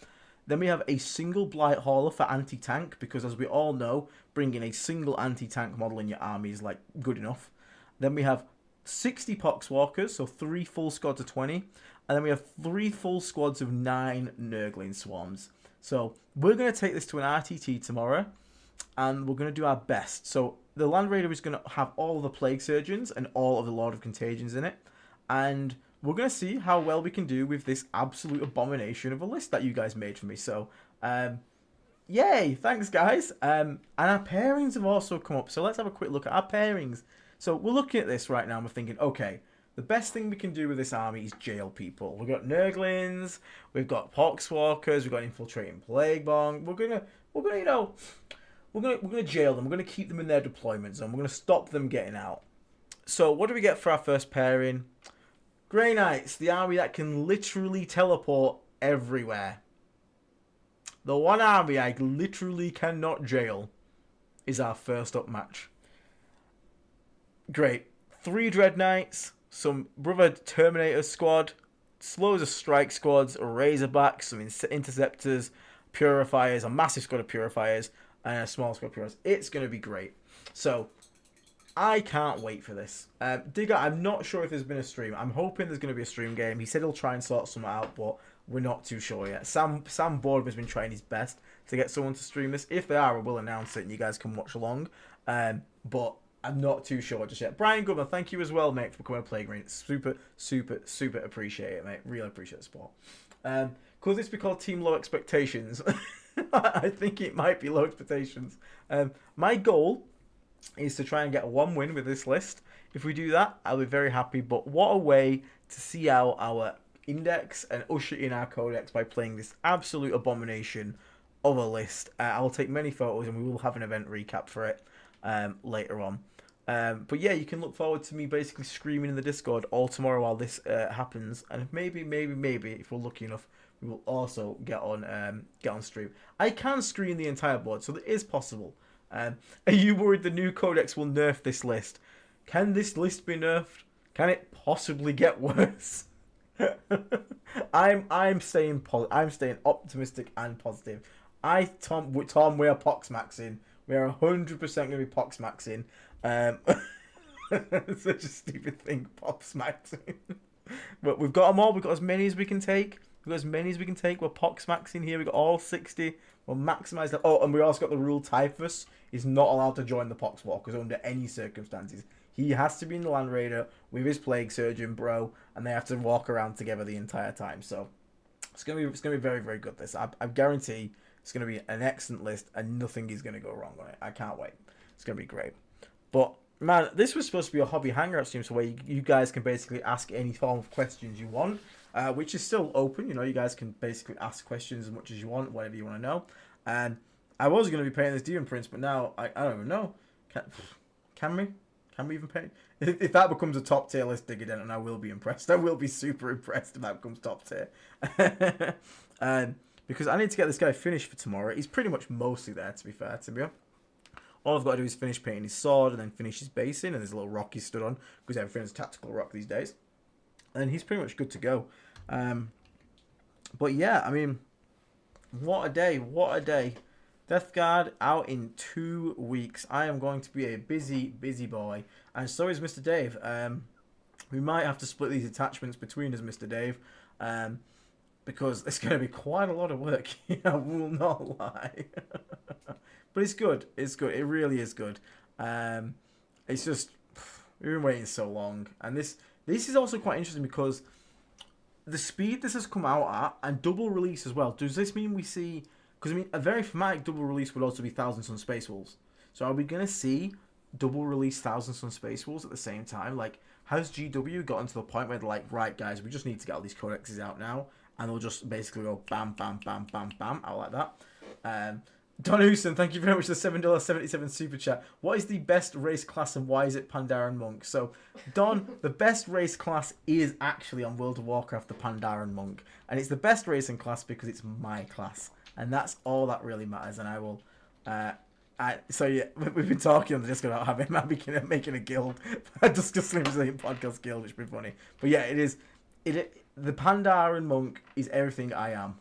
Then we have a single Blight Hauler for anti-tank, because as we all know, bringing a single anti-tank model in your army is like good enough. Then we have 60 Poxwalkers, so 3 full squads of 20. And then we have 3 full squads of 9 Nurgling Swarms. So we're going to take this to an RTT tomorrow, and we're going to do our best. So the Land Raider is going to have all of the Plague Surgeons and all of the Lord of Contagions in it. And we're going to see how well we can do with this absolute abomination of a list that you guys made for me. So, yay! Thanks, guys. And our pairings have also come up. So let's have a quick look at our pairings. So we're looking at this right now and we're thinking, okay, the best thing we can do with this army is jail people. We've got Nurglings, we've got Poxwalkers, we've got Infiltrating Plague Bomb. We're gonna jail them. We're gonna keep them in their deployment zone. We're gonna stop them getting out. So what do we get for our first pairing? Grey Knights, the army that can literally teleport everywhere. The one army I literally cannot jail is our first up match. Great. 3 Dread Knights, some Brother Terminator squad, loads of strike squads, Razorbacks, some interceptors, purifiers, a massive squad of purifiers, and a small squad of purifiers. It's going to be great. So, I can't wait for this. Digger, I'm not sure if there's been a stream. I'm hoping there's going to be a stream game. He said he'll try and sort something out, but we're not too sure yet. Sam Boardman has been trying his best to get someone to stream this. If they are, I will announce it and you guys can watch along. But I'm not too sure just yet. Brian Goodman, thank you as well, mate, for becoming a Plague Marine. Super appreciate it, mate. Really appreciate the support. Could this be called Team Low Expectations? I think it might be Low Expectations. My goal is to try and get 1 win with this list. If we do that, I'll be very happy. But what a way to see out our index and usher in our codex by playing this absolute abomination of a list. I'll take many photos and we will have an event recap for it later on. But yeah, you can look forward to me basically screaming in the Discord all tomorrow while this happens. And maybe, if we're lucky enough, we will also get on stream. I can screen the entire board, so it is possible. Are you worried the new codex will nerf this list? Can this list be nerfed? Can it possibly get worse? I'm staying optimistic and positive. Tom, we are poxmaxing. We are 100% going to be poxmaxing. Such a stupid thing, poxmaxing. But we've got them all. We've got as many as we can take. We're poxmaxing here. We've got all 60. We'll maximise that. Oh, and we also got the rule Typhus is not allowed to join the Poxwalkers under any circumstances. He has to be in the Land Raider with his Plague Surgeon, bro, and they have to walk around together the entire time. So it's gonna be very, very good. This I guarantee it's gonna be an excellent list, and nothing is gonna go wrong on it. I can't wait. It's gonna be great. But man, this was supposed to be a hobby hangout stream, so where you guys can basically ask any form of questions you want, which is still open. You know, you guys can basically ask questions as much as you want, whatever you want to know. And I was going to be paying this Demon Prince, but now I don't even know. Can we? Can we even pay? If that becomes a top tier list, dig it in, and I will be impressed. I will be super impressed if that becomes top tier. Because I need to get this guy finished for tomorrow. He's pretty much mostly there, to be fair to me. All I've got to do is finish painting his sword and then finish his base in, and there's a little rock he's stood on, because everything's a tactical rock these days. And he's pretty much good to go. But yeah, I mean, what a day, what a day. Death Guard out in 2 weeks. I am going to be a busy, busy boy. And so is Mr. Dave. We might have to split these attachments between us, Mr. Dave. Because it's going to be quite a lot of work. I will not lie. But it's good. It's good. It really is good. It's just, we've been waiting so long. And this is also quite interesting because the speed this has come out at, and double release as well. Does this mean we see... Because, I mean, a very thematic double release would also be Thousand Sun Space Wolves. So are we going to see double release Thousand Sun Space Wolves at the same time? Like, has GW gotten to the point where they're like, right, guys, we just need to get all these codexes out now. And they'll just basically go bam, bam, bam, bam, bam, out like that. Don Houston, thank you very much for the $7.77 super chat. What is the best race class and why is it Pandaren Monk? So, Don, the best race class is actually on World of Warcraft, the Pandaren Monk. And it's the best racing class because it's my class. And that's all that really matters. And I will... so yeah, we've been talking on the Discord about making a guild. A Discussing Resilient Podcast guild, which would be funny. But yeah, it is... The Pandaren Monk is everything I am.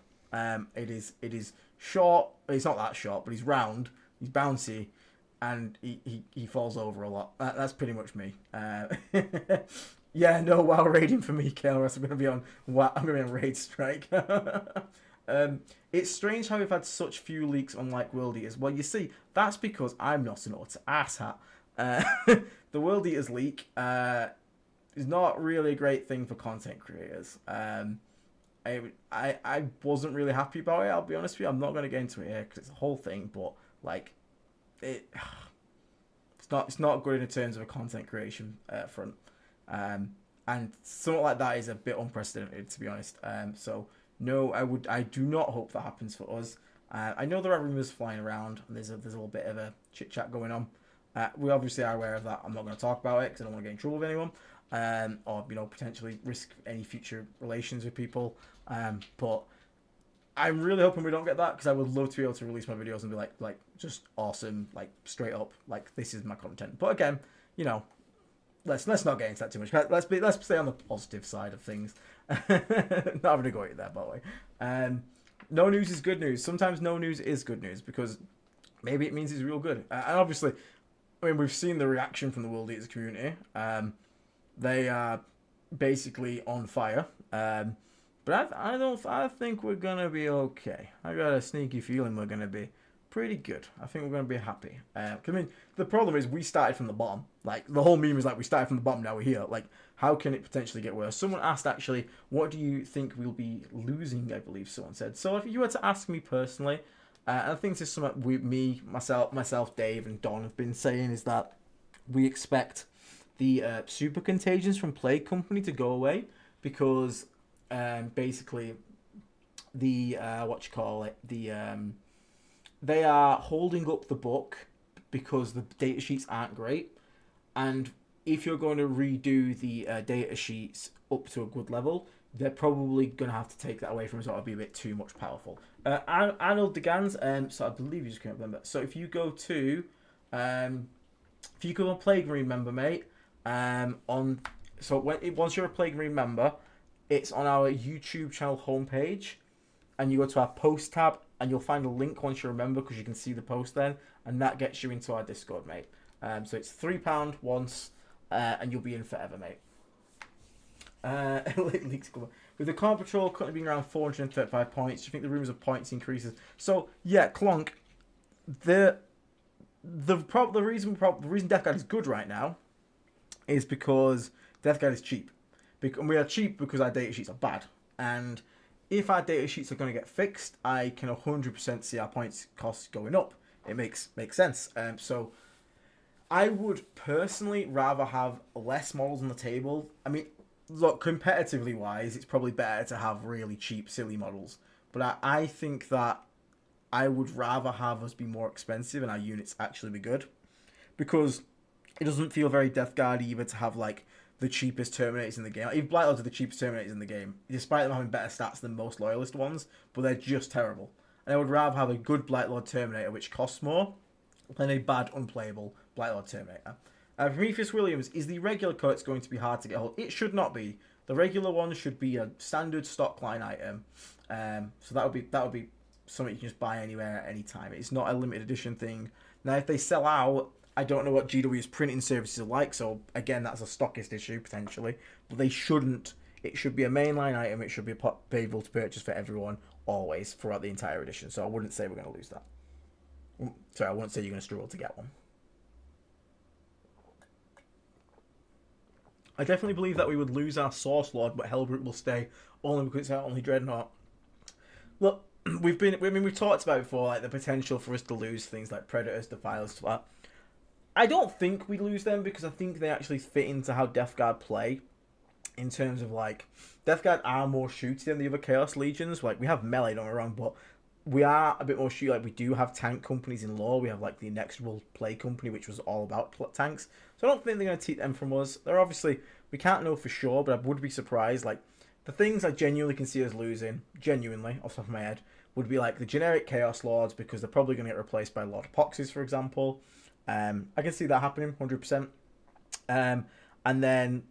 It is short. It's not that short, but he's round. He's bouncy, and he falls over a lot. That's pretty much me. Yeah, no WoW raiding for me, KLRS. I'm gonna be on raid strike. It's strange how we've had such few leaks on like World Eaters. Well, you see, that's because I'm not an utter asshat. The World Eaters leak is not really a great thing for content creators. I wasn't really happy about it, I'll be honest with you. I'm not going to get into it here because it's a whole thing, but like it's not good in terms of a content creation front. And something like that is a bit unprecedented, to be honest. So no, I do not hope that happens for us. I know there are rumors flying around, and there's a little bit of a chit chat going on. We obviously are aware of that. I'm not going to talk about it because I don't want to get in trouble with anyone, or potentially risk any future relations with people. But I'm really hoping we don't get that because I would love to be able to release my videos and be like just awesome, like straight up, like this is my content. But again, let's not get into that too much. Let's stay on the positive side of things. Not having to go at there, by the way. No news is good news. Sometimes no news is good news because maybe it means it's real good. And obviously, I mean, we've seen the reaction from the World Eaters community. They are basically on fire. But I think we're gonna be okay. I got a sneaky feeling we're gonna be pretty good. I think we're gonna be happy. I mean, the problem is we started from the bottom. Like the whole meme is like we started from the bottom, now we're here. Like, how can it potentially get worse? Someone asked actually, what do you think we'll be losing? I believe someone said. So if you were to ask me personally, I think this is something myself, Dave, and Don have been saying is that we expect the super contagions from Plague Company to go away because basically the they are holding up the book because the data sheets aren't great, and if you're going to redo the data sheets up to a good level, they're probably going to have to take that away from us, or it'll be a bit too much powerful. Arnold DeGans, so I believe you just can't remember. So if you go to Plague Marine member, mate, once you're a Plague Marine member, it's on our YouTube channel homepage, and you go to our post tab, and you'll find a link once you're a member because you can see the post then, and that gets you into our Discord, mate. So it's £3 once, and you'll be in forever, mate. With the Car Patrol currently being around 435 points, do you think the rumours of points increases? So yeah, Clonk, the reason Death Guard is good right now is because Death Guard is cheap. And we are cheap because our data sheets are bad. And if our data sheets are going to get fixed, I can 100% see our points costs going up. It makes sense. So I would personally rather have less models on the table. I mean, look, competitively wise, it's probably better to have really cheap, silly models. But I think that I would rather have us be more expensive and our units actually be good. Because it doesn't feel very Death Guard either to have, like, the cheapest Terminators in the game. Even Blightlords are the cheapest Terminators in the game, despite them having better stats than most Loyalist ones, but they're just terrible. And I would rather have a good Blightlord Terminator, which costs more, and a bad, unplayable Blight Lord Terminator. Prometheus Williams, is the regular codex going to be hard to get hold? It should not be. The regular one should be a standard stock line item. So that would be something you can just buy anywhere at any time. It's not a limited edition thing. Now, if they sell out, I don't know what GW's printing services are like. So again, that's a stockist issue potentially. But they shouldn't. It should be a mainline item. It should be able to purchase for everyone always throughout the entire edition. So I wouldn't say we're going to lose that. Sorry, I wouldn't say you're going to struggle to get one. I definitely believe that we would lose our Source Lord, but Hellbrute will stay only because it's our only Dreadnought. Look, we've talked about before, like the potential for us to lose things like Predators, Defilers, stuff like that. I don't think we lose them because I think they actually fit into how Death Guard play. In terms of like, Death Guard are more shooty than the other Chaos Legions. Like, we have melee, don't get me wrong, but we are a bit more shooty. Like, we do have tank companies in lore. We have like the Inexorable Play Company, which was all about tanks. So I don't think they're going to take them from us. They're obviously, we can't know for sure, but I would be surprised. Like, the things I genuinely can see us losing, genuinely, off the top of my head, would be like the generic Chaos Lords, because they're probably going to get replaced by Lord Epoxys, for example. I can see that happening, 100%. And then,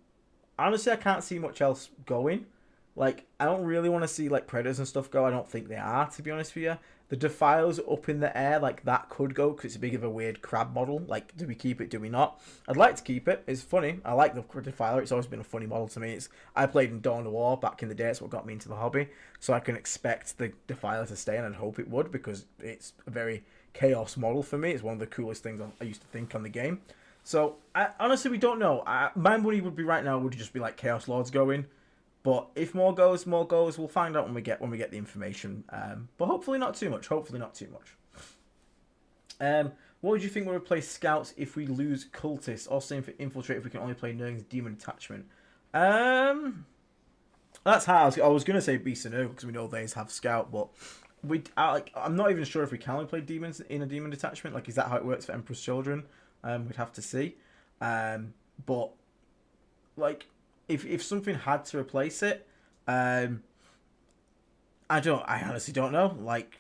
honestly, I can't see much else going. Like, I don't really want to see, like, Predators and stuff go. I don't think they are, to be honest with you. The Defilers up in the air, like, that could go, because it's a bit of a weird crab model. Like, do we keep it, do we not? I'd like to keep it. It's funny. I like the Defiler. It's always been a funny model to me. I played in Dawn of War back in the day. It's what got me into the hobby. So I can expect the Defiler to stay, and I'd hope it would, because it's a very chaos model for me. It's one of the coolest things I used to think on the game. So, honestly, we don't know. My money would be right now would just be, like, Chaos Lords going. But if more goes, we'll find out when we get the information. But hopefully not too much. Hopefully not too much. What would you think would replace Scouts if we lose Cultists? Or same for Infiltrate if we can only play Nurgle's Demon Attachment? That's hard. I was going to say Beast and Nurgle because we know they have Scout, but I'm not even sure if we can only play Demons in a Demon Attachment. Like, is that how it works for Emperor's Children? We'd have to see. But, like, if something had to replace it, I honestly don't know. Like,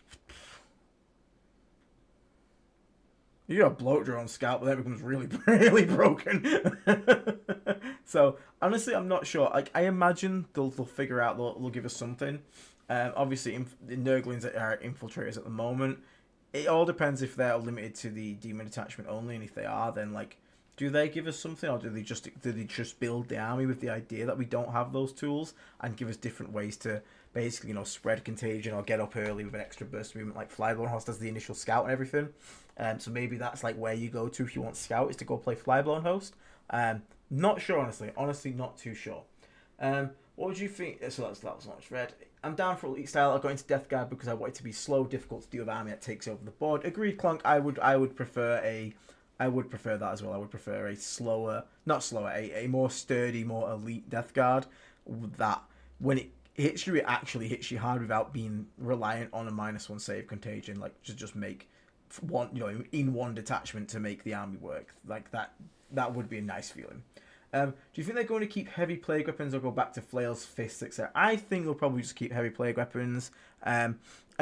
you got a bloat drone Scout, but that becomes really, really broken. So, honestly, I'm not sure. Like, I imagine they'll figure out, they'll give us something. Obviously, the Nurglings are infiltrators at the moment. It all depends if they're limited to the Demon Attachment only, and if they are, then, like, do they give us something, or do they just build the army with the idea that we don't have those tools and give us different ways to basically, spread contagion or get up early with an extra burst of movement, like Flyborn Host does the initial Scout and everything. So maybe that's like where you go to if you want Scout, is to go play Flyborn Host. Not sure, honestly. Honestly, not too sure. What would you think? So that was not read. I'm down for Elite Style. I'll go into Death Guard because I want it to be slow, difficult to deal with army that takes over the board. Agreed, Clunk. I would prefer that as well. I would prefer a more sturdy, more elite Death Guard that when it hits you, it actually hits you hard without being reliant on a -1 save contagion. Like, just make one, in one detachment to make the army work. Like that would be a nice feeling. Do you think they're going to keep heavy plague weapons or go back to flails, fists, etc.? I think they'll probably just keep heavy plague weapons. I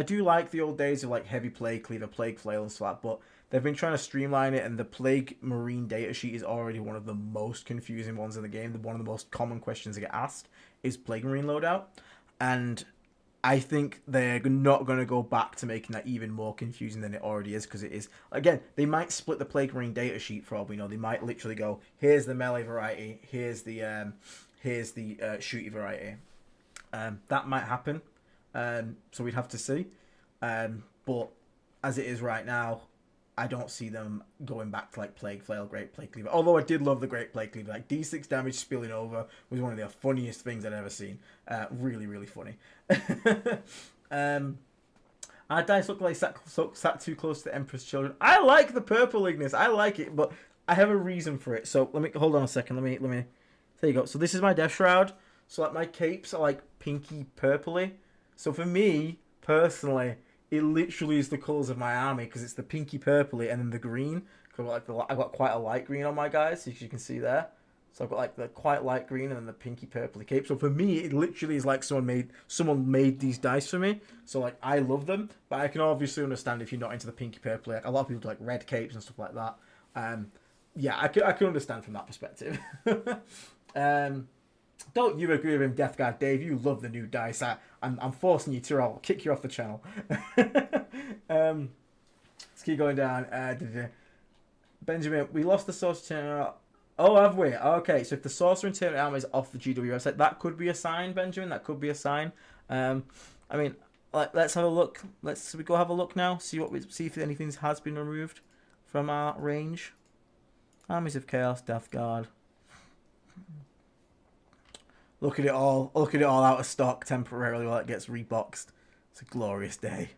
do like the old days of like heavy plague cleaver, plague flail and stuff, but they've been trying to streamline it, and the Plague Marine datasheet is already one of the most confusing ones in the game. One of the most common questions that get asked is Plague Marine loadout. And I think they're not going to go back to making that even more confusing than it already is, because it is. Again, they might split the Plague Marine datasheet for all we know. They might literally go, here's the melee variety, here's the shooty variety. That might happen. So we'd have to see. But as it is right now, I don't see them going back to like Plague Flail, Great Plague Cleaver. Although I did love the Great Plague Cleaver. Like, D6 damage spilling over was one of the funniest things I'd ever seen. Really, really funny. Our dice look like sat too close to the Emperor's Children. I like the purple Ignis. I like it, but I have a reason for it. So let me hold on a second. Let me. There you go. So this is my Death Shroud. So like my capes are like pinky purpley. So for me personally, it literally is the colours of my army, because it's the pinky purpley and then the green. Cause I've got quite a light green on my guys, as you can see there. So I've got like the quite light green and then the pinky purpley cape. So for me, it literally is like someone made these dice for me. So like I love them, but I can obviously understand if you're not into the pinky purpley. Like a lot of people do like red capes and stuff like that. Yeah, I can understand from that perspective. Don't you agree with him, Death Guard Dave? You love the new dice. I'm forcing you to. I'll kick you off the channel. Let's keep going down. Benjamin, we lost the sorcerer. Oh, have we? Okay, so if the sorcerer and Turn Armor is off the GW website, that could be a sign, Benjamin. That could be a sign. I mean, let's have a look. We go have a look now. See if anything has been removed from our range. Armies of Chaos, Death Guard. Look at it all. Look at it all out of stock temporarily while it gets reboxed. It's a glorious day.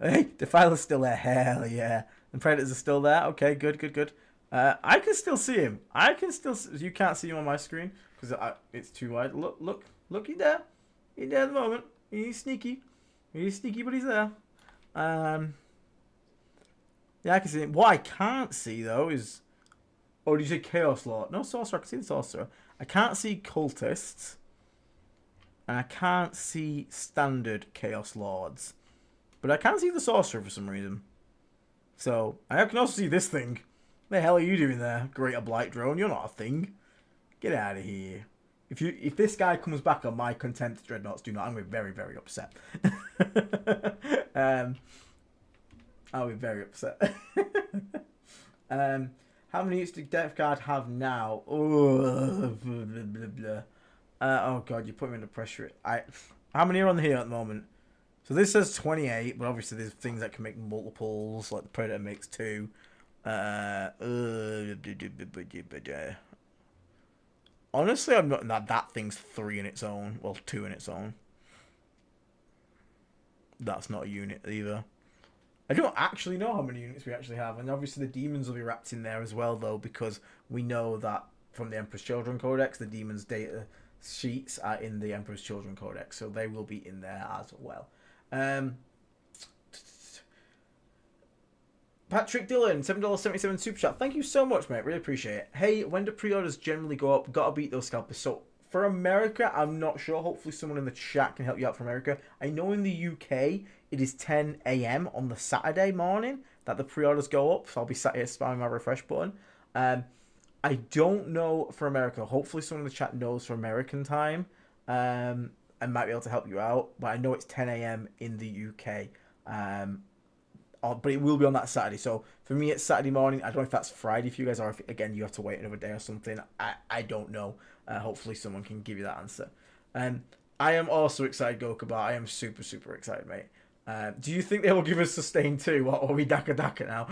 Hey, Defiler's still there. Hell yeah. The Predators are still there. Okay, good. I can still see him. You can't see him on my screen because it's too wide. Look. He's there. He's there at the moment. He's sneaky. But he's there. Yeah, I can see him. What I can't see though is, did you say Chaos Lord? No, Sorcerer. I can see the Sorcerer. I can't see Cultists. And I can't see Standard Chaos Lords. But I can see the Sorcerer for some reason. So, I can also see this thing. What the hell are you doing there, Greater Blight Drone? You're not a thing. Get out of here. If this guy comes back on my Contempt Dreadnoughts, I'm going to be very, very upset. I'll be very upset. How many units did Death Guard have now? Oh, blah, blah, blah. Oh god, you put me under pressure. How many are on here at the moment? So this says 28, but obviously there's things that can make multiples, like the Predator makes 2. Honestly, I'm not. That thing's 3 in its own. Well, 2 in its own. That's not a unit either. I don't actually know how many units we actually have, and obviously the demons will be wrapped in there as well, though, because we know that from the Emperor's Children Codex, the demons' data sheets are in the Emperor's Children Codex, so they will be in there as well. Patrick Dillon, $7.77 super chat. Thank you so much, mate. Really appreciate it. Hey, when do pre-orders generally go up? Gotta beat those scalpers. So for America, I'm not sure. Hopefully someone in the chat can help you out for America. I know in the UK, it is 10 a.m. on the Saturday morning that the pre-orders go up. So I'll be sat here spamming my refresh button. I don't know for America. Hopefully someone in the chat knows for American time. I might be able to help you out. But I know it's 10 a.m. in the UK. But it will be on that Saturday. So for me, it's Saturday morning. I don't know if that's Friday for you guys, or if, again, you have to wait another day or something. I don't know. Hopefully someone can give you that answer. I am also excited, Gokuba. I am super, super excited, mate. Do you think they will give us Sustain 2? Or are we Daka Daka now?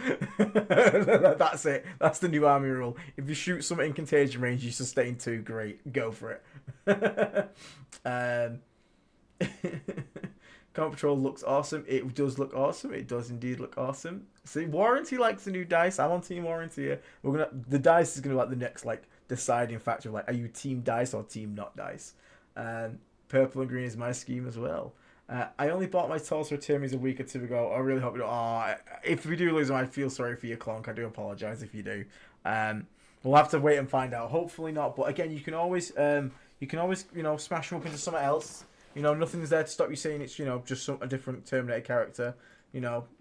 That's it. That's the new army rule. If you shoot something in contagion range, you Sustain 2. Great. Go for it. Combat Patrol looks awesome. It does look awesome. It does indeed look awesome. See, Warranty likes the new dice. I'm on Team Warranty here. The dice is gonna be like the next deciding factor of like, are you Team Dice or Team Not Dice? Purple and green is my scheme as well. I only bought my Tulsa Termies a week or 2 ago. I really hope you don't. If we do lose them, I feel sorry for you, Clonk. I do apologize if you do. We'll have to wait and find out. Hopefully not. But again, you can always smash them up into something else. Nothing's there to stop you saying it's, just a different Terminator character.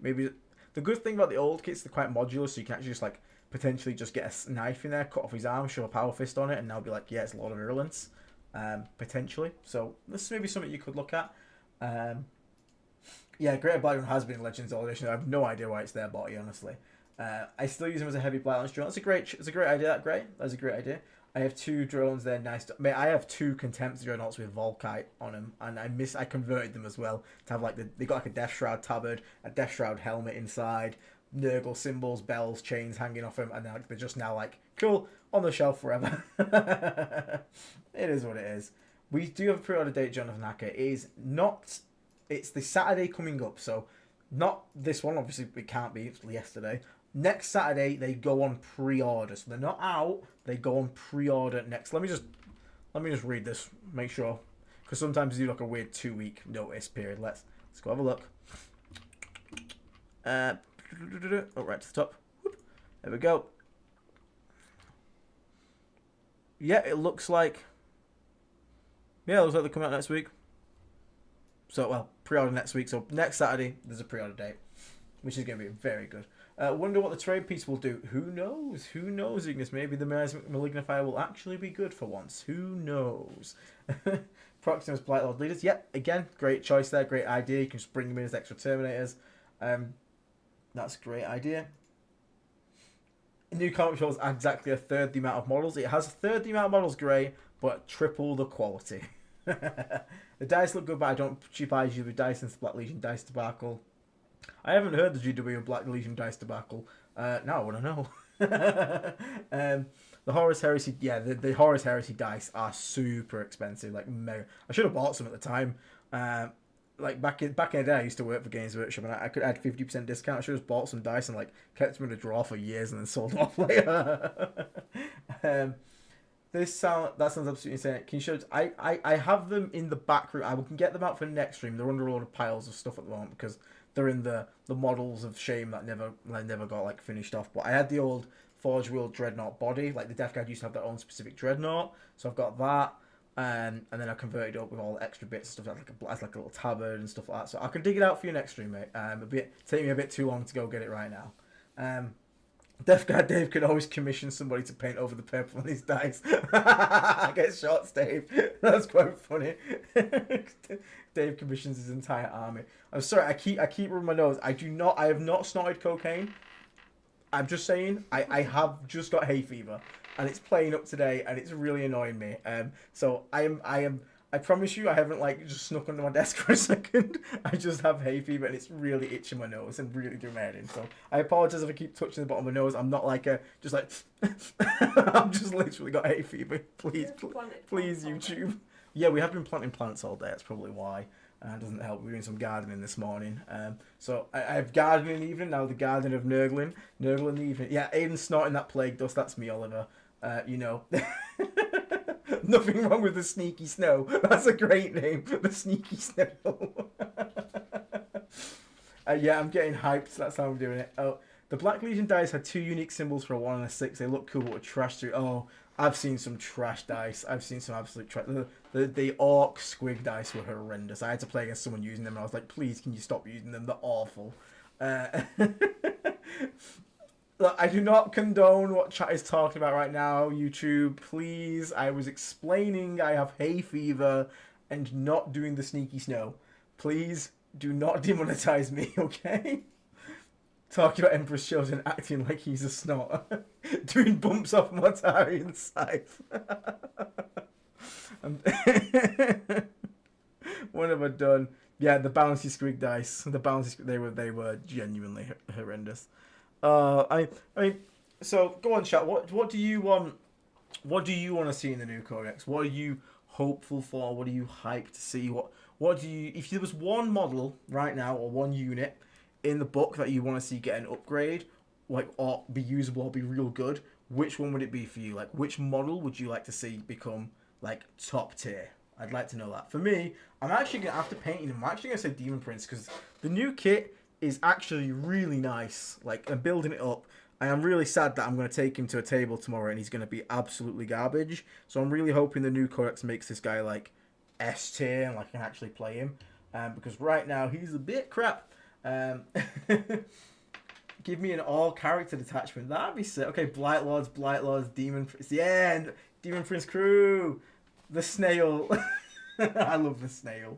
Maybe the good thing about the old kits, they're quite modular, so you can actually just potentially just get a knife in there, cut off his arm, show a power fist on it, and now be like, yeah, it's Lord of Virulence, potentially. So this is maybe something you could look at. Yeah, Greater Blight has been Legends Edition. I have no idea why it's there, body, honestly. I still use him as a heavy Blight Launch drone. It's a great idea. That's a great idea. I have 2 drones there. Nice. Mate, I have 2 Contempt Dreadnoughts with Volkite on them, and I converted them as well to have they got a Death Shroud tabard, a Death Shroud helmet inside, Nurgle symbols, bells, chains hanging off them, and they're just now cool on the shelf forever. It is what it is. We do have a pre-order date, Jonathan Hacker. It's the Saturday coming up, so not this one. Obviously, it can't be. It's yesterday. Next Saturday, they go on pre-order. So they're not out. They go on pre-order next. Let me just read this. Make sure. Because sometimes you do a weird 2-week notice period. Let's go have a look. Right to the top. Whoop. There we go. yeah, it looks like they're coming out next week. So, well, pre-order next week. So next Saturday, there's a pre-order date, which is going to be very good. Wonder what the trade piece will do. Who knows? Who knows, Ignis? Maybe the Malignifier will actually be good for once. Who knows? Proximus Blight Lord Leaders. Yep, again, great choice there. Great idea. You can just bring them in as extra Terminators. That's a great idea. New comic shows exactly a third the amount of models. It has a third the amount of models, Grey, but triple the quality. The dice look good, but I don't buy GW dice since Black Legion dice debacle. I haven't heard the GW Black Legion dice debacle. Now I want to know. The Horus Heresy, yeah, the Horus Heresy dice are super expensive, like mega. I should have bought some at the time. Like back in the day, I used to work for Games Workshop, and I could add 50% discount. I should have bought some dice and like kept them in a drawer for years and then sold them off later. That sounds absolutely insane. Can you show? I have them in the back room. I can get them out for next stream. They're under a lot of piles of stuff at the moment because they're in the models of shame that never got like finished off. But I had the old Forge World Dreadnought body. Like the Death Guard used to have their own specific Dreadnought, so I've got that. And then I converted it up with all the extra bits and stuff as like a little tabard and stuff like that. So I can dig it out for you next stream, mate. Take me a bit too long to go get it right now. Death Guard Dave could always commission somebody to paint over the purple on his dice. I get shots, Dave. That's quite funny. Dave commissions his entire army. I'm sorry, I keep rubbing my nose. I have not snorted cocaine. I'm just saying, I have just got hay fever. And it's playing up today, and it's really annoying me. So I promise you, I haven't like just snuck under my desk for a second. I just have hay fever, and it's really itching my nose and really doing my head in. So I apologize if I keep touching the bottom of my nose. I'm not like just like I'm just literally got hay fever. Please, YouTube. Yeah, we have been planting plants all day. That's probably why. It doesn't help. We're doing some gardening this morning. So I have gardening in the evening now. The garden of Nurglin in the evening. Yeah, Aiden's snorting that plague dust. That's me, Oliver. You know, nothing wrong with the Sneaky Snow. That's a great name, the Sneaky Snow. Yeah, I'm getting hyped. So that's how I'm doing it. Oh, the Black Legion dice had 2 unique symbols for a 1 and a 6. They look cool, but were trash through. Oh, I've seen some trash dice. I've seen some absolute trash. The Orc Squig dice were horrendous. I had to play against someone using them, and I was like, please, can you stop using them? They're awful. Look, I do not condone what chat is talking about right now, YouTube. Please, I was explaining I have hay fever and not doing the Sneaky Snow. Please do not demonetize me, okay? Talking about Emperor's Children acting like he's a snot. Doing bumps off Mortarian scythe. What have I done? Yeah, the bouncy squig dice. They were genuinely horrendous. I mean, so go on, chat. What do you want? What do you want to see in the new codex? What are you hopeful for? What are you hyped to see? What do you? If there was one model right now or one unit in the book that you want to see get an upgrade, like or be usable or be real good, which one would it be for you? Like, which model would you like to see become like top tier? I'd like to know that. For me, I'm actually gonna after painting him, I'm actually gonna say Demon Prince because the new kit is actually really nice. Like, I'm building it up. I am really sad that I'm going to take him to a table tomorrow and he's going to be absolutely garbage. So I'm really hoping the new codex makes this guy like S tier and like I can actually play him. Because right now he's a bit crap. Give me an all character detachment. That'd be sick. Okay, Blight Lords, Demon Prince. Yeah, and Demon Prince crew. The snail. I love the snail.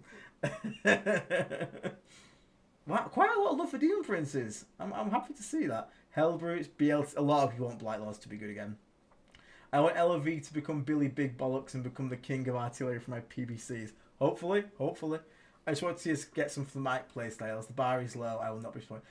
Wow, quite a lot of love for Demon Princes. I'm happy to see that. Hellbrutes, BL. A lot of you want Blight Lords to be good again. I want LOV to become Billy Big Bollocks and become the king of artillery for my PBCs. Hopefully. I just want to see us get some thematic playstyles. The bar is low. I will not be disappointed.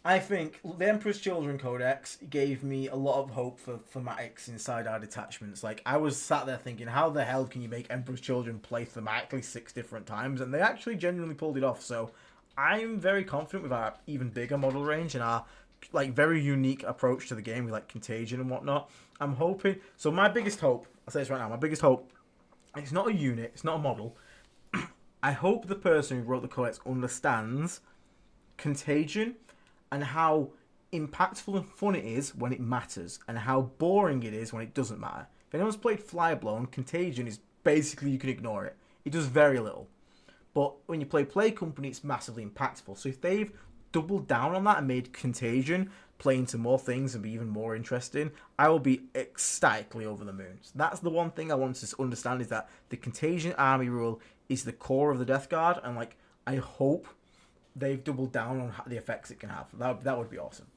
I think the Emperor's Children Codex gave me a lot of hope for thematics inside our detachments. Like, I was sat there thinking, how the hell can you make Emperor's Children play thematically 6 different times? And they actually genuinely pulled it off. So I'm very confident with our even bigger model range and our like very unique approach to the game with like Contagion and whatnot. I'm hoping. So my biggest hope, I'll say this right now, my biggest hope, it's not a unit, it's not a model. I hope the person who wrote the codex understands Contagion and how impactful and fun it is when it matters, and how boring it is when it doesn't matter. If anyone's played Flyblown, Contagion is basically you can ignore it. It does very little. But when you play Play Company, it's massively impactful. So if they've doubled down on that and made Contagion play into more things and be even more interesting, I will be ecstatically over the moon. So that's the one thing I want to understand, is that the Contagion army rule is the core of the Death Guard, and like I hope they've doubled down on the effects it can have. That would be awesome.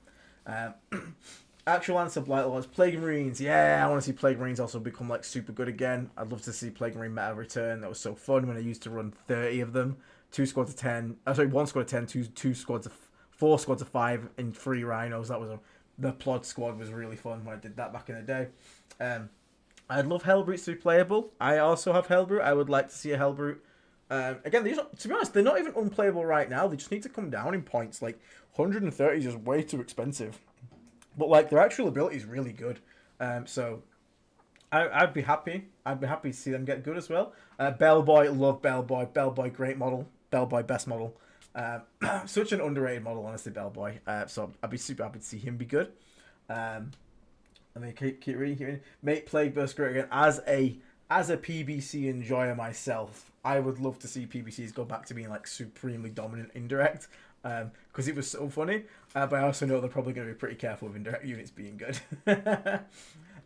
Actual answer, Blight Lords, Plague Marines. Yeah, I want to see Plague Marines also become like super good again. I'd love to see Plague Marine meta return. That was so fun when I used to run 30 of them. 2 squads of 10. One squad of 10, two squads of 4 squads of 5 in 3 rhinos. That was the Plod squad was really fun when I did that back in the day. I'd love Hellbrutes to be playable. I also have Hellbrute. I would like to see a Hellbrute. Again, to be honest, they're not even unplayable right now. They just need to come down in points. Like 130 is just way too expensive. But like their actual ability is really good. So I'd be happy. I'd be happy to see them get good as well. Bellboy, love Bellboy. Bellboy, great model. Bellboy, best model. Such an underrated model, honestly, Bellboy. So I'd be super happy to see him be good. Let me keep reading. Make Plague Burst great again. As a PBC enjoyer myself, I would love to see PBCs go back to being like supremely dominant indirect. Because it was so funny. But I also know they're probably going to be pretty careful with indirect units being good.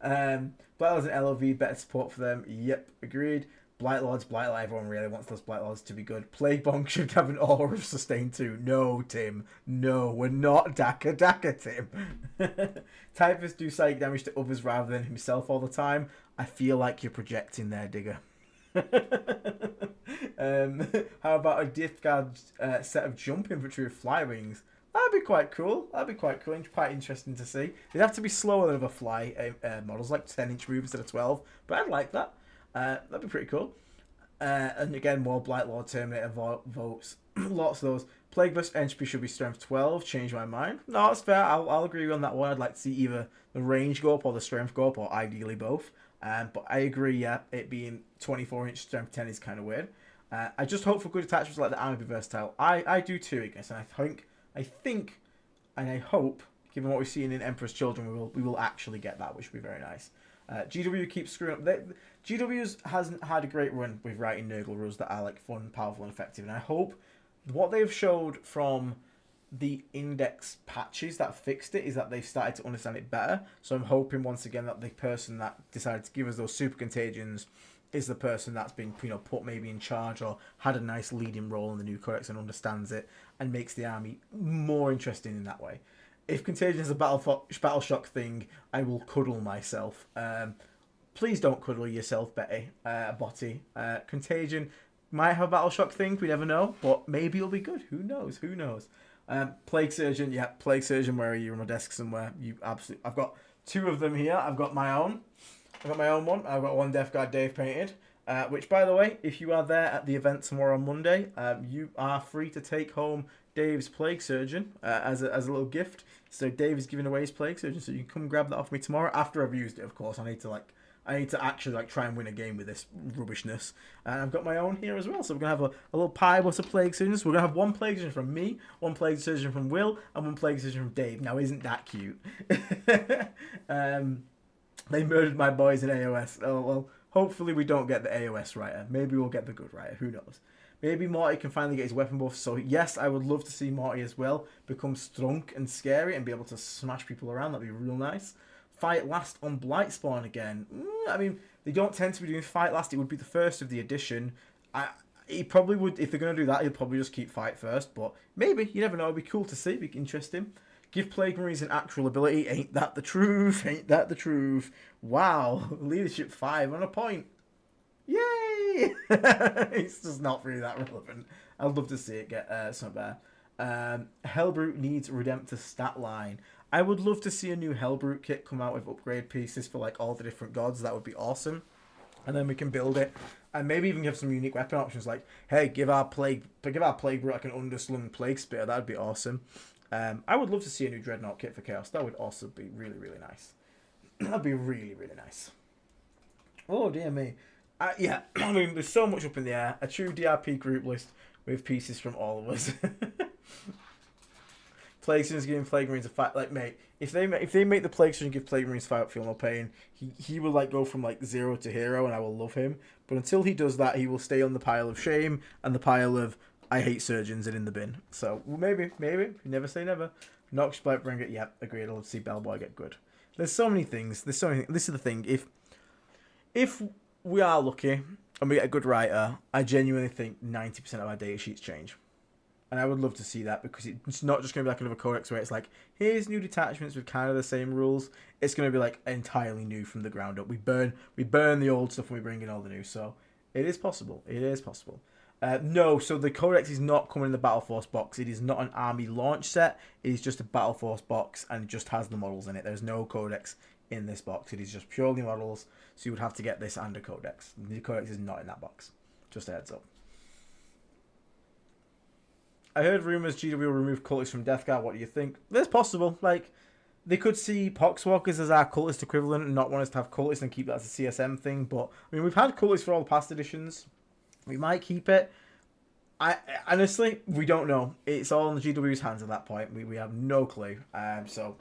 Blightlords and LOV, better support for them. Yep, agreed. Blightlords, everyone really wants those Blightlords to be good. Plague Bonk should have an aura of sustain too. No, Tim. No, we're not Daka, Tim. Typhus do psychic damage to others rather than himself all the time. I feel like you're projecting there, Digger. How about a Death Guard set of jump infantry with fly wings? That'd be quite cool. And quite interesting to see. They'd have to be slower than other fly models, like 10-inch move instead of 12. But I'd like that. That'd be pretty cool. And again, more Blight Lord Terminator votes. Lots of those. Plague Burst entropy should be strength 12. Change my mind. No, that's fair. I'll agree on that one. I'd like to see either the range go up or the strength go up, or ideally both. But I agree, yeah, it being 24-inch strength 10 is kind of weird. I just hope for good attachments like the army be versatile. I do too, I guess, and I think, and I hope, given what we've seen in Emperor's Children, we will actually get that, which would be very nice. GW keeps screwing up. GW's hasn't had a great run with writing Nurgle rules that are like fun, powerful, and effective, and I hope what they've showed from the index patches that fixed it is that they've started to understand it better. So I'm hoping once again that the person that decided to give us those super contagions is the person that's been, put maybe in charge or had a nice leading role in the new codex and understands it and makes the army more interesting in that way. If Contagion is a battle shock thing, I will cuddle myself. Please don't cuddle yourself, Botty. Contagion might have a battle shock thing, we never know, but maybe it'll be good. Who knows? Plague Surgeon, yeah, Plague Surgeon, where are you? On my desk somewhere. I've got 2 of them here. I've got my own one. I've got one Death Guard Dave painted. Which, by the way, if you are there at the event tomorrow on Monday, you are free to take home Dave's Plague Surgeon as a little gift. So Dave is giving away his Plague Surgeon, so you can come grab that off me tomorrow after I've used it. Of course, I need to actually try and win a game with this rubbishness. And I've got my own here as well. So we're gonna have a little pie with some Plague Surgeons. We're gonna have one Plague Surgeon from me, one Plague Surgeon from Will, and one Plague Surgeon from Dave. Now, isn't that cute? They murdered my boys in AOS. Oh well. Hopefully we don't get the AOS writer. Maybe we'll get the good writer. Who knows? Maybe Morty can finally get his weapon buff. So yes, I would love to see Morty as well become strong and scary and be able to smash people around. That'd be real nice. Fight Last on Blightspawn again. I mean, they don't tend to be doing Fight Last. It would be the first of the edition. He probably would, if they're going to do that, he'll probably just keep Fight first. But maybe, you never know. It'd be cool to see. It'd be interesting. Give Plague Marines an actual ability. Ain't that the truth? Ain't that the truth? Wow. Leadership 5 on a point. Yay! It's just not really that relevant. I'd love to see it get something better. Hellbrute needs Redemptor stat line. I would love to see a new Hellbrute kit come out with upgrade pieces for like all the different gods. That would be awesome. And then we can build it. And maybe even give some unique weapon options like, hey, give our Plague Brute like an underslung Plague Spitter. That'd be awesome. I would love to see a new Dreadnought kit for Chaos. That would also be really, really nice. That'd be really, really nice. Oh, dear me. Yeah, I mean, there's so much up in the air. A true DRP group list with pieces from all of us. Plague Surgeon's giving Plague Marines a fight. Like, mate, if they make the Plague Surgeon give Plague Marines fight feel no pain, he will like go from like 0 to hero, and I will love him. But until he does that, he will stay on the pile of shame and the pile of I hate surgeons and in the bin. So maybe, never say never. Nox, Blightbringer, yeah, agreed. I'll see Bellboy get good. There's so many things. This is the thing. If we are lucky and we get a good writer, I genuinely think 90% of our data sheets change. And I would love to see that, because it's not just going to be like another codex where it's like, here's new detachments with kind of the same rules. It's going to be like entirely new from the ground up. We burn the old stuff and we bring in all the new. So it is possible. It is possible. No, so the codex is not coming in the Battleforce box. It is not an army launch set. It is just a Battleforce box, and it just has the models in it. There's no codex in this box. It is just purely models. So you would have to get this and a codex. The codex is not in that box. Just a heads up. I heard rumors GW will remove cultists from Death Guard. What do you think? It's possible. Like, they could see Poxwalkers as our cultist equivalent and not want us to have cultists and keep that as a CSM thing. But, I mean, we've had cultists for all the past editions. We might keep it. Honestly, we don't know. It's all in the GW's hands at that point. We have no clue. So,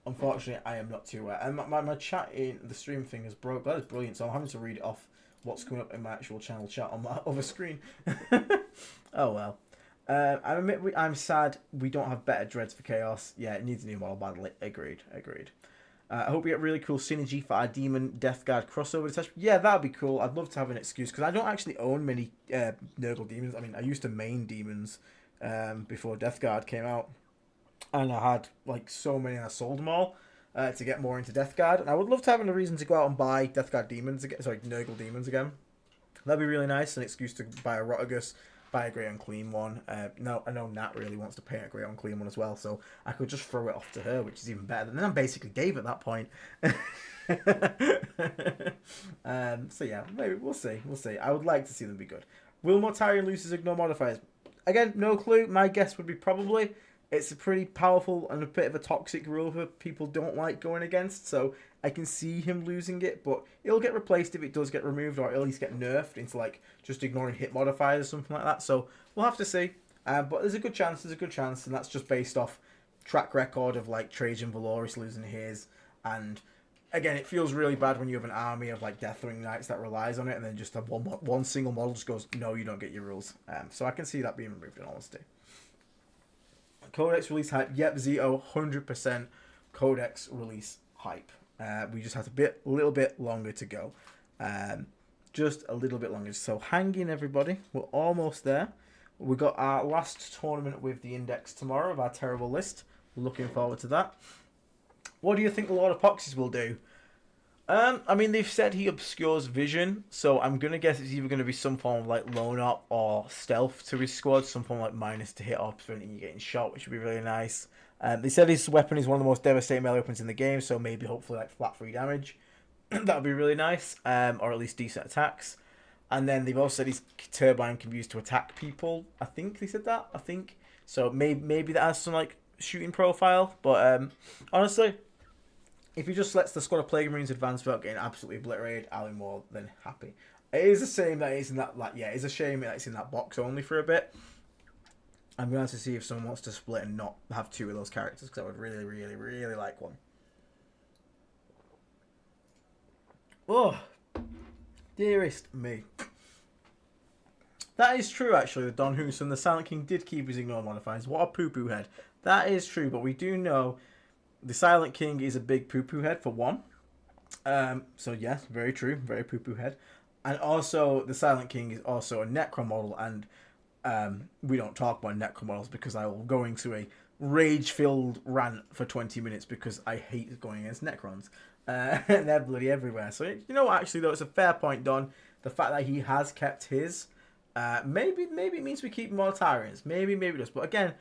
unfortunately, I am not too aware. And my chat in the stream thing is broke. That is brilliant. So I'm having to read it off what's coming up in my actual channel chat on my other screen. Oh, well. I admit I'm sad we don't have better dreads for Chaos. Yeah, it needs a new model badly. Agreed. I hope we get really cool synergy for our Demon Death Guard crossover detachment. Yeah, that'd be cool. I'd love to have an excuse, because I don't actually own many Nurgle Demons. I mean, I used to main Demons before Death Guard came out. And I had like so many, and I sold them all to get more into Death Guard. And I would love to have a reason to go out and buy Death Guard Demons again. Sorry, Nurgle Demons again. That'd be really nice. An excuse to buy a Rotigus, buy a Grey Unclean one. No, I know Nat really wants to paint a Grey Unclean one as well, so I could just throw it off to her, which is even better. And then I'm basically Dave at that point. So yeah, maybe we'll see. I would like to see them be good. Will Mortarion lose his ignore modifiers? Again, no clue. My guess would be probably. It's a pretty powerful and a bit of a toxic rule that people don't like going against, so I can see him losing it, but it'll get replaced if it does get removed, or at least get nerfed into like just ignoring hit modifiers or something like that. So we'll have to see. But there's a good chance, and that's just based off track record of like Trajan Valoris losing his. And again, it feels really bad when you have an army of like Deathwing Knights that relies on it, and then just have one single model just goes, no, you don't get your rules. So I can see that being removed in honesty. Codex release hype. Yep, Zito, 100% Codex release hype. We just have a little bit longer to go. Just a little bit longer. So hang in, everybody. We're almost there. We got our last tournament with the index tomorrow of our terrible list. Looking forward to that. What do you think the Lord of Poxes will do? I mean, they've said he obscures vision, so I'm going to guess it's either going to be some form of like lone up or stealth to his squad, some form of like minus to hit or preventing you getting shot, which would be really nice. They said his weapon is one of the most devastating melee weapons in the game, so maybe hopefully like flat free damage. That would be really nice, or at least decent attacks. And then they've also said his turbine can be used to attack people. I think they said that. So maybe that has some like shooting profile, but honestly, if he just lets the squad of Plague Marines advance without getting absolutely obliterated, I'll be more than happy. It is a shame that it's in that, like, yeah, it's a shame that it's in that box only for a bit. I'm going to have to see if someone wants to split and not have two of those characters, because I would really, really, really like one. Oh, dearest me. That is true, actually. The Don Houston, the Silent King, did keep his ignore modifiers. What a poo-poo head. That is true, but we do know the Silent King is a big poo-poo head, for one. So, yes, very true. Very poo-poo head. And also, the Silent King is also a Necron model, and we don't talk about Necron models because I will go into a rage-filled rant for 20 minutes because I hate going against Necrons. And they're bloody everywhere. So, you know what, actually, though, it's a fair point, Don. The fact that he has kept his, maybe it means we keep Mortarians. Maybe it does. But again,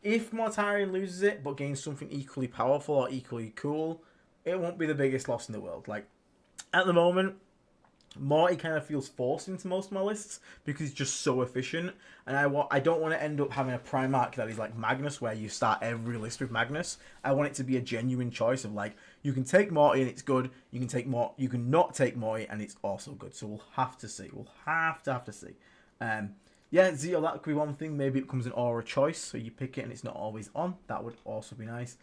if Mortarion loses it but gains something equally powerful or equally cool, it won't be the biggest loss in the world. Like, at the moment, Morty kind of feels forced into most of my lists because he's just so efficient, and I don't want to end up having a Primarch that is like Magnus, where you start every list with Magnus. I want it to be a genuine choice of like, you can take Morty and it's good, you can not take Morty and it's also good. So we'll have to see. We'll have to see. yeah, Zeo, that could be one thing. Maybe it becomes an aura choice, so you pick it and it's not always on. That would also be nice.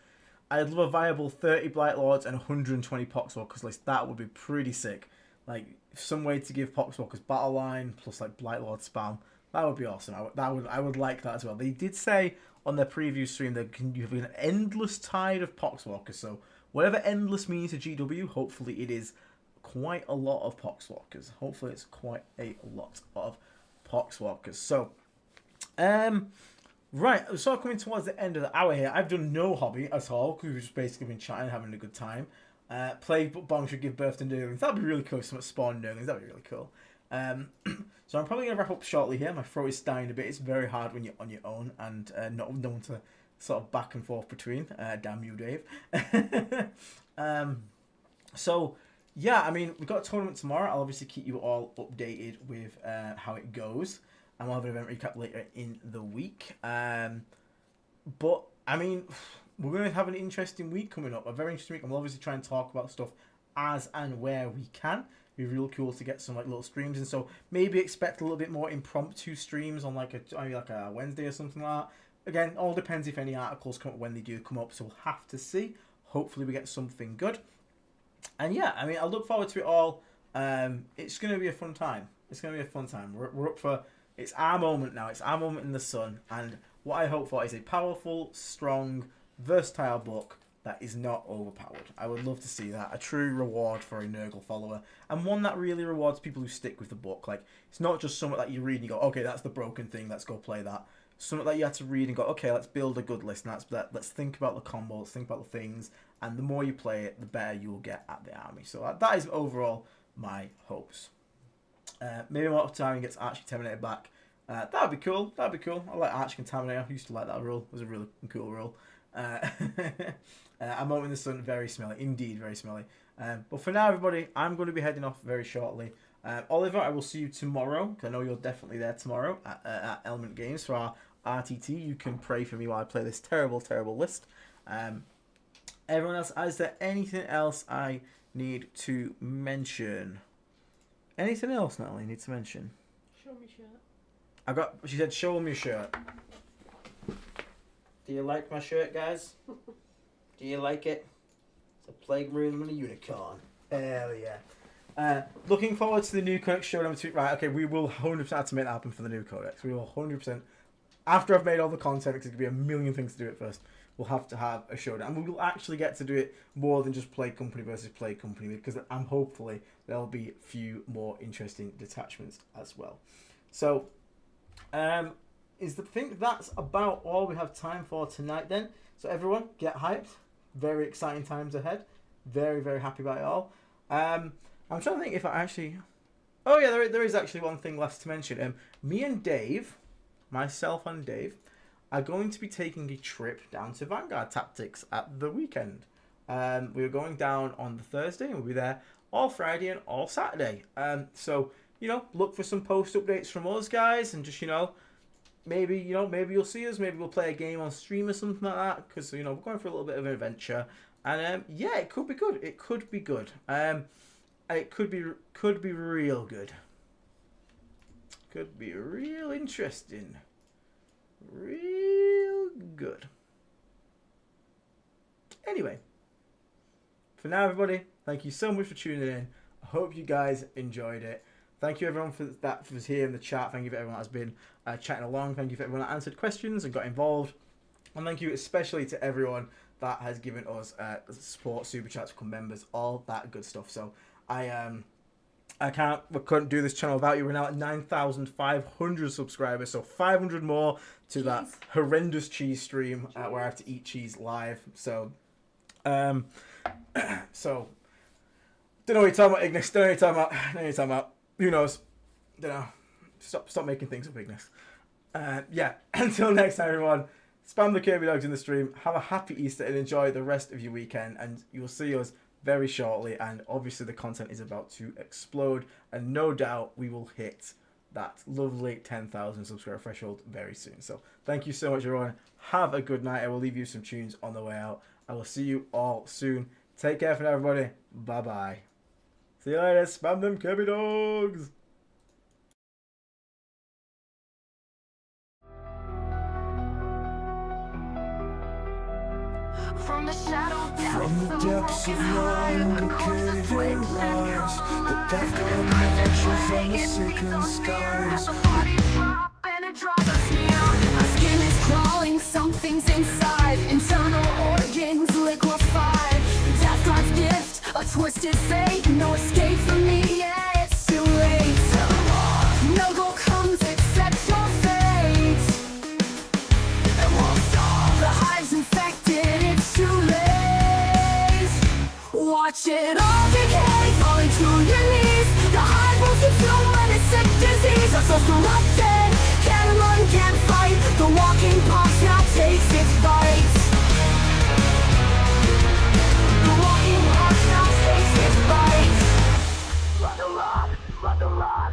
I'd love a viable 30 Blight Lords and 120 Poxwalkers list. That would be pretty sick. Like, some way to give Poxwalkers battle line plus like Blight Lord spam. That would be awesome. I would like that as well. They did say on their preview stream that you have an endless tide of Poxwalkers. So whatever endless means to GW, hopefully it is quite a lot of Poxwalkers. Hopefully it's quite a lot of Poxwalkers. So, right, so coming towards the end of the hour here, I've done no hobby at all because we've just basically been chatting, having a good time. Plague Bomb should give birth to nurglings. That'd be really cool if someone spawned nurglings. That'd be really cool. So I'm probably going to wrap up shortly here. My throat is dying a bit. It's very hard when you're on your own and not no one to sort of back and forth between. Damn you, Dave. So, yeah, I mean, we've got a tournament tomorrow. I'll obviously keep you all updated with how it goes. And we'll have an event recap later in the week. But, I mean, we're going to have an interesting week coming up. A very interesting week. And we'll obviously try and talk about stuff as and where we can. It'd be real cool to get some like little streams. And so maybe expect a little bit more impromptu streams on like a Wednesday or something like that. Again, all depends if any articles come up when they do come up. So we'll have to see. Hopefully we get something good. And yeah, I mean, I look forward to it all. It's going to be a fun time. It's going to be a fun time. We're up for... It's our moment now. It's our moment in the sun. And what I hope for is a powerful, strong, versatile book that is not overpowered. I would love to see that. A true reward for a Nurgle follower. And one that really rewards people who stick with the book. Like, it's not just something that you read and you go, okay, that's the broken thing. Let's go play that. Something that you have to read and go, okay, let's build a good list. And let's think about the combo. Let's think about the things. And the more you play it, the better you will get at the army. So that is overall my hopes. Maybe more time gets Arch Contaminator back. That would be cool. That would be cool. I like Arch Contaminator. I used to like that rule. It was a really cool rule. I'm out in the sun, very smelly. Indeed, very smelly. But for now, everybody, I'm going to be heading off very shortly. Oliver, I will see you tomorrow, because I know you're definitely there tomorrow at Element Games for our RTT. You can pray for me while I play this terrible, terrible list. Everyone else, is there anything else I need to mention? Anything else, Natalie, I need to mention? Show me shirt. She said, show me your shirt. Do you like my shirt, guys? Do you like it? It's a Plague Marine and a unicorn. Hell yeah. Looking forward to the new Codex showdown. Right, okay, we will 100% have to make that happen for the new Codex. We will 100%. After I've made all the content, because there's going to be a million things to do it first, we'll have to have a showdown. And we will actually get to do it more than just Plague Company versus Plague Company, because I'm hopefully there'll be a few more interesting detachments as well. So, I think that's about all we have time for tonight then. So everyone, get hyped. Very exciting times ahead. Very, very happy about it all. I'm trying to think if I actually... Oh yeah, there is actually one thing left to mention. Me and Dave, myself and Dave, are going to be taking a trip down to Vanguard Tactics at the weekend. We're going down on the Thursday and we'll be there all Friday and all Saturday. So, look for some post updates from us guys and just, maybe you'll see us. Maybe we'll play a game on stream or something like that because, we're going for a little bit of an adventure. And, yeah, it could be good. It could be good. It could be real good. Could be real interesting. Real good. Anyway, for now, everybody, thank you so much for tuning in. I hope you guys enjoyed it. Thank you, everyone, for was here in the chat. Thank you for everyone that's been chatting along. Thank you for everyone that answered questions and got involved. And thank you especially to everyone that has given us support, super chats, become members, all that good stuff. So we couldn't do this channel without you. We're now at 9,500 subscribers, so 500 more to that horrendous cheese stream where I have to eat cheese live. So, don't know what you're talking about, Ignis. Don't know what you're talking about. Who knows? Don't know. Stop making things up, Ignis. Yeah. Until next time, everyone. Spam the Kirby Dogs in the stream. Have a happy Easter and enjoy the rest of your weekend. And you will see us very shortly. And obviously, the content is about to explode. And no doubt, we will hit that lovely 10,000 subscriber threshold very soon. So thank you so much, everyone. Have a good night. I will leave you some tunes on the way out. I will see you all soon. Take care for now, everybody. Bye-bye. See you later. Spam them Kirby Dogs. from the shadow depths. From the depths of mind, the cave rise. The death guard marches on the sacred skies. The body drop and it draws me out. My skin is crawling, something's inside. Internal organs liquefied. Death Guard's gift, a twisted fate. No escape from me, yeah, it's too late. No goal comes except your fate. It won't stop. The hive's infected, it's too late. Watch it all decay, falling to your knees. The hive will consume when it's sick disease. Our souls corrupted, can't run, can't fight. The walking box now takes its bite. The walking box now takes its bite. Run the rod, run the rod.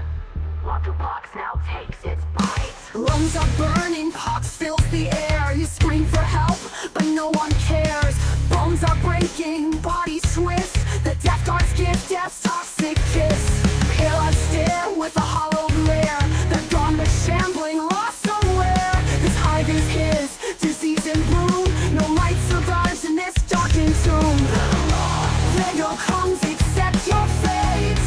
Walking box now takes its bite. Lungs are burning, pox fills the air. You scream for help, but no one cares. Bones are breaking, bodies twist. The Death Guard's gift, death's toxic kiss. Pale eyes stare with a hollow glare. They're gone but shambling, lost somewhere. This hive is his, disease and bloom. No light survives in this darkened tomb. Then no comes except your fate.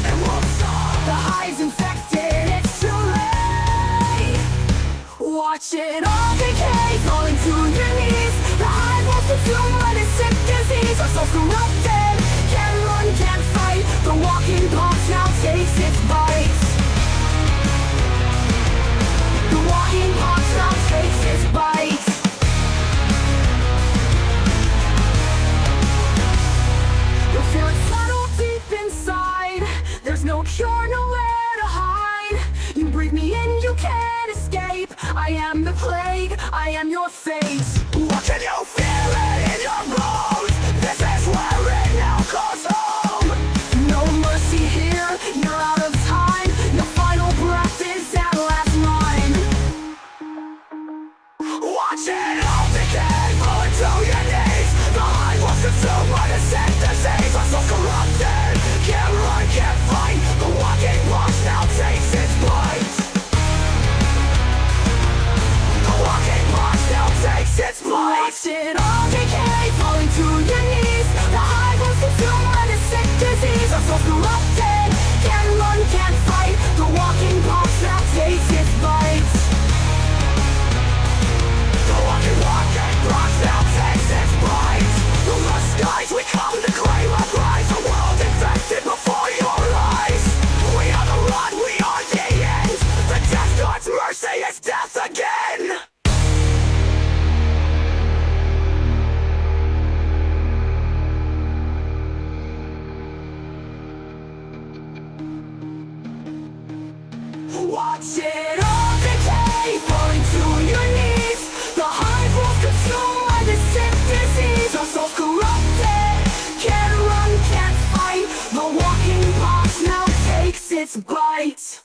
It won't stop. The hive's infected, it's too late. Watch it all decay, falling to your knees. The hive will consume when it's sick disease. Our souls corrupted, can't run, can't fight. The walking box now takes its bite. The walking box now takes its bite. You'll feel it settle deep inside. There's no cure, nowhere to hide. You breathe me in, you can't escape. I am the plague, I am your fate. What can you feel it in your bones? This is where it now goes home. No mercy here, you're out of time. Your final breath is that last line. Watch it all decay, falling to your knees. The hive was consumed by the sick disease. Our souls corrupted, can't run, can't fight. The walking box now takes its bite. The walking box now takes its bite. Watch it all decay, falling to your knees. The hive was consumed by the sick disease. Our souls corrupted, can't run, can't fight. The walking box now takes its bite. The walking box now takes its bite. From the skies we come to claim our prize. A world infected before your eyes. We are the rod, we are the end. The Death Guard's mercy is death again. Watch it all decay, falling to your knees. The hive will consume by the sick disease. Our souls corrupted, can't run, can't fight. The walking box now takes its bite.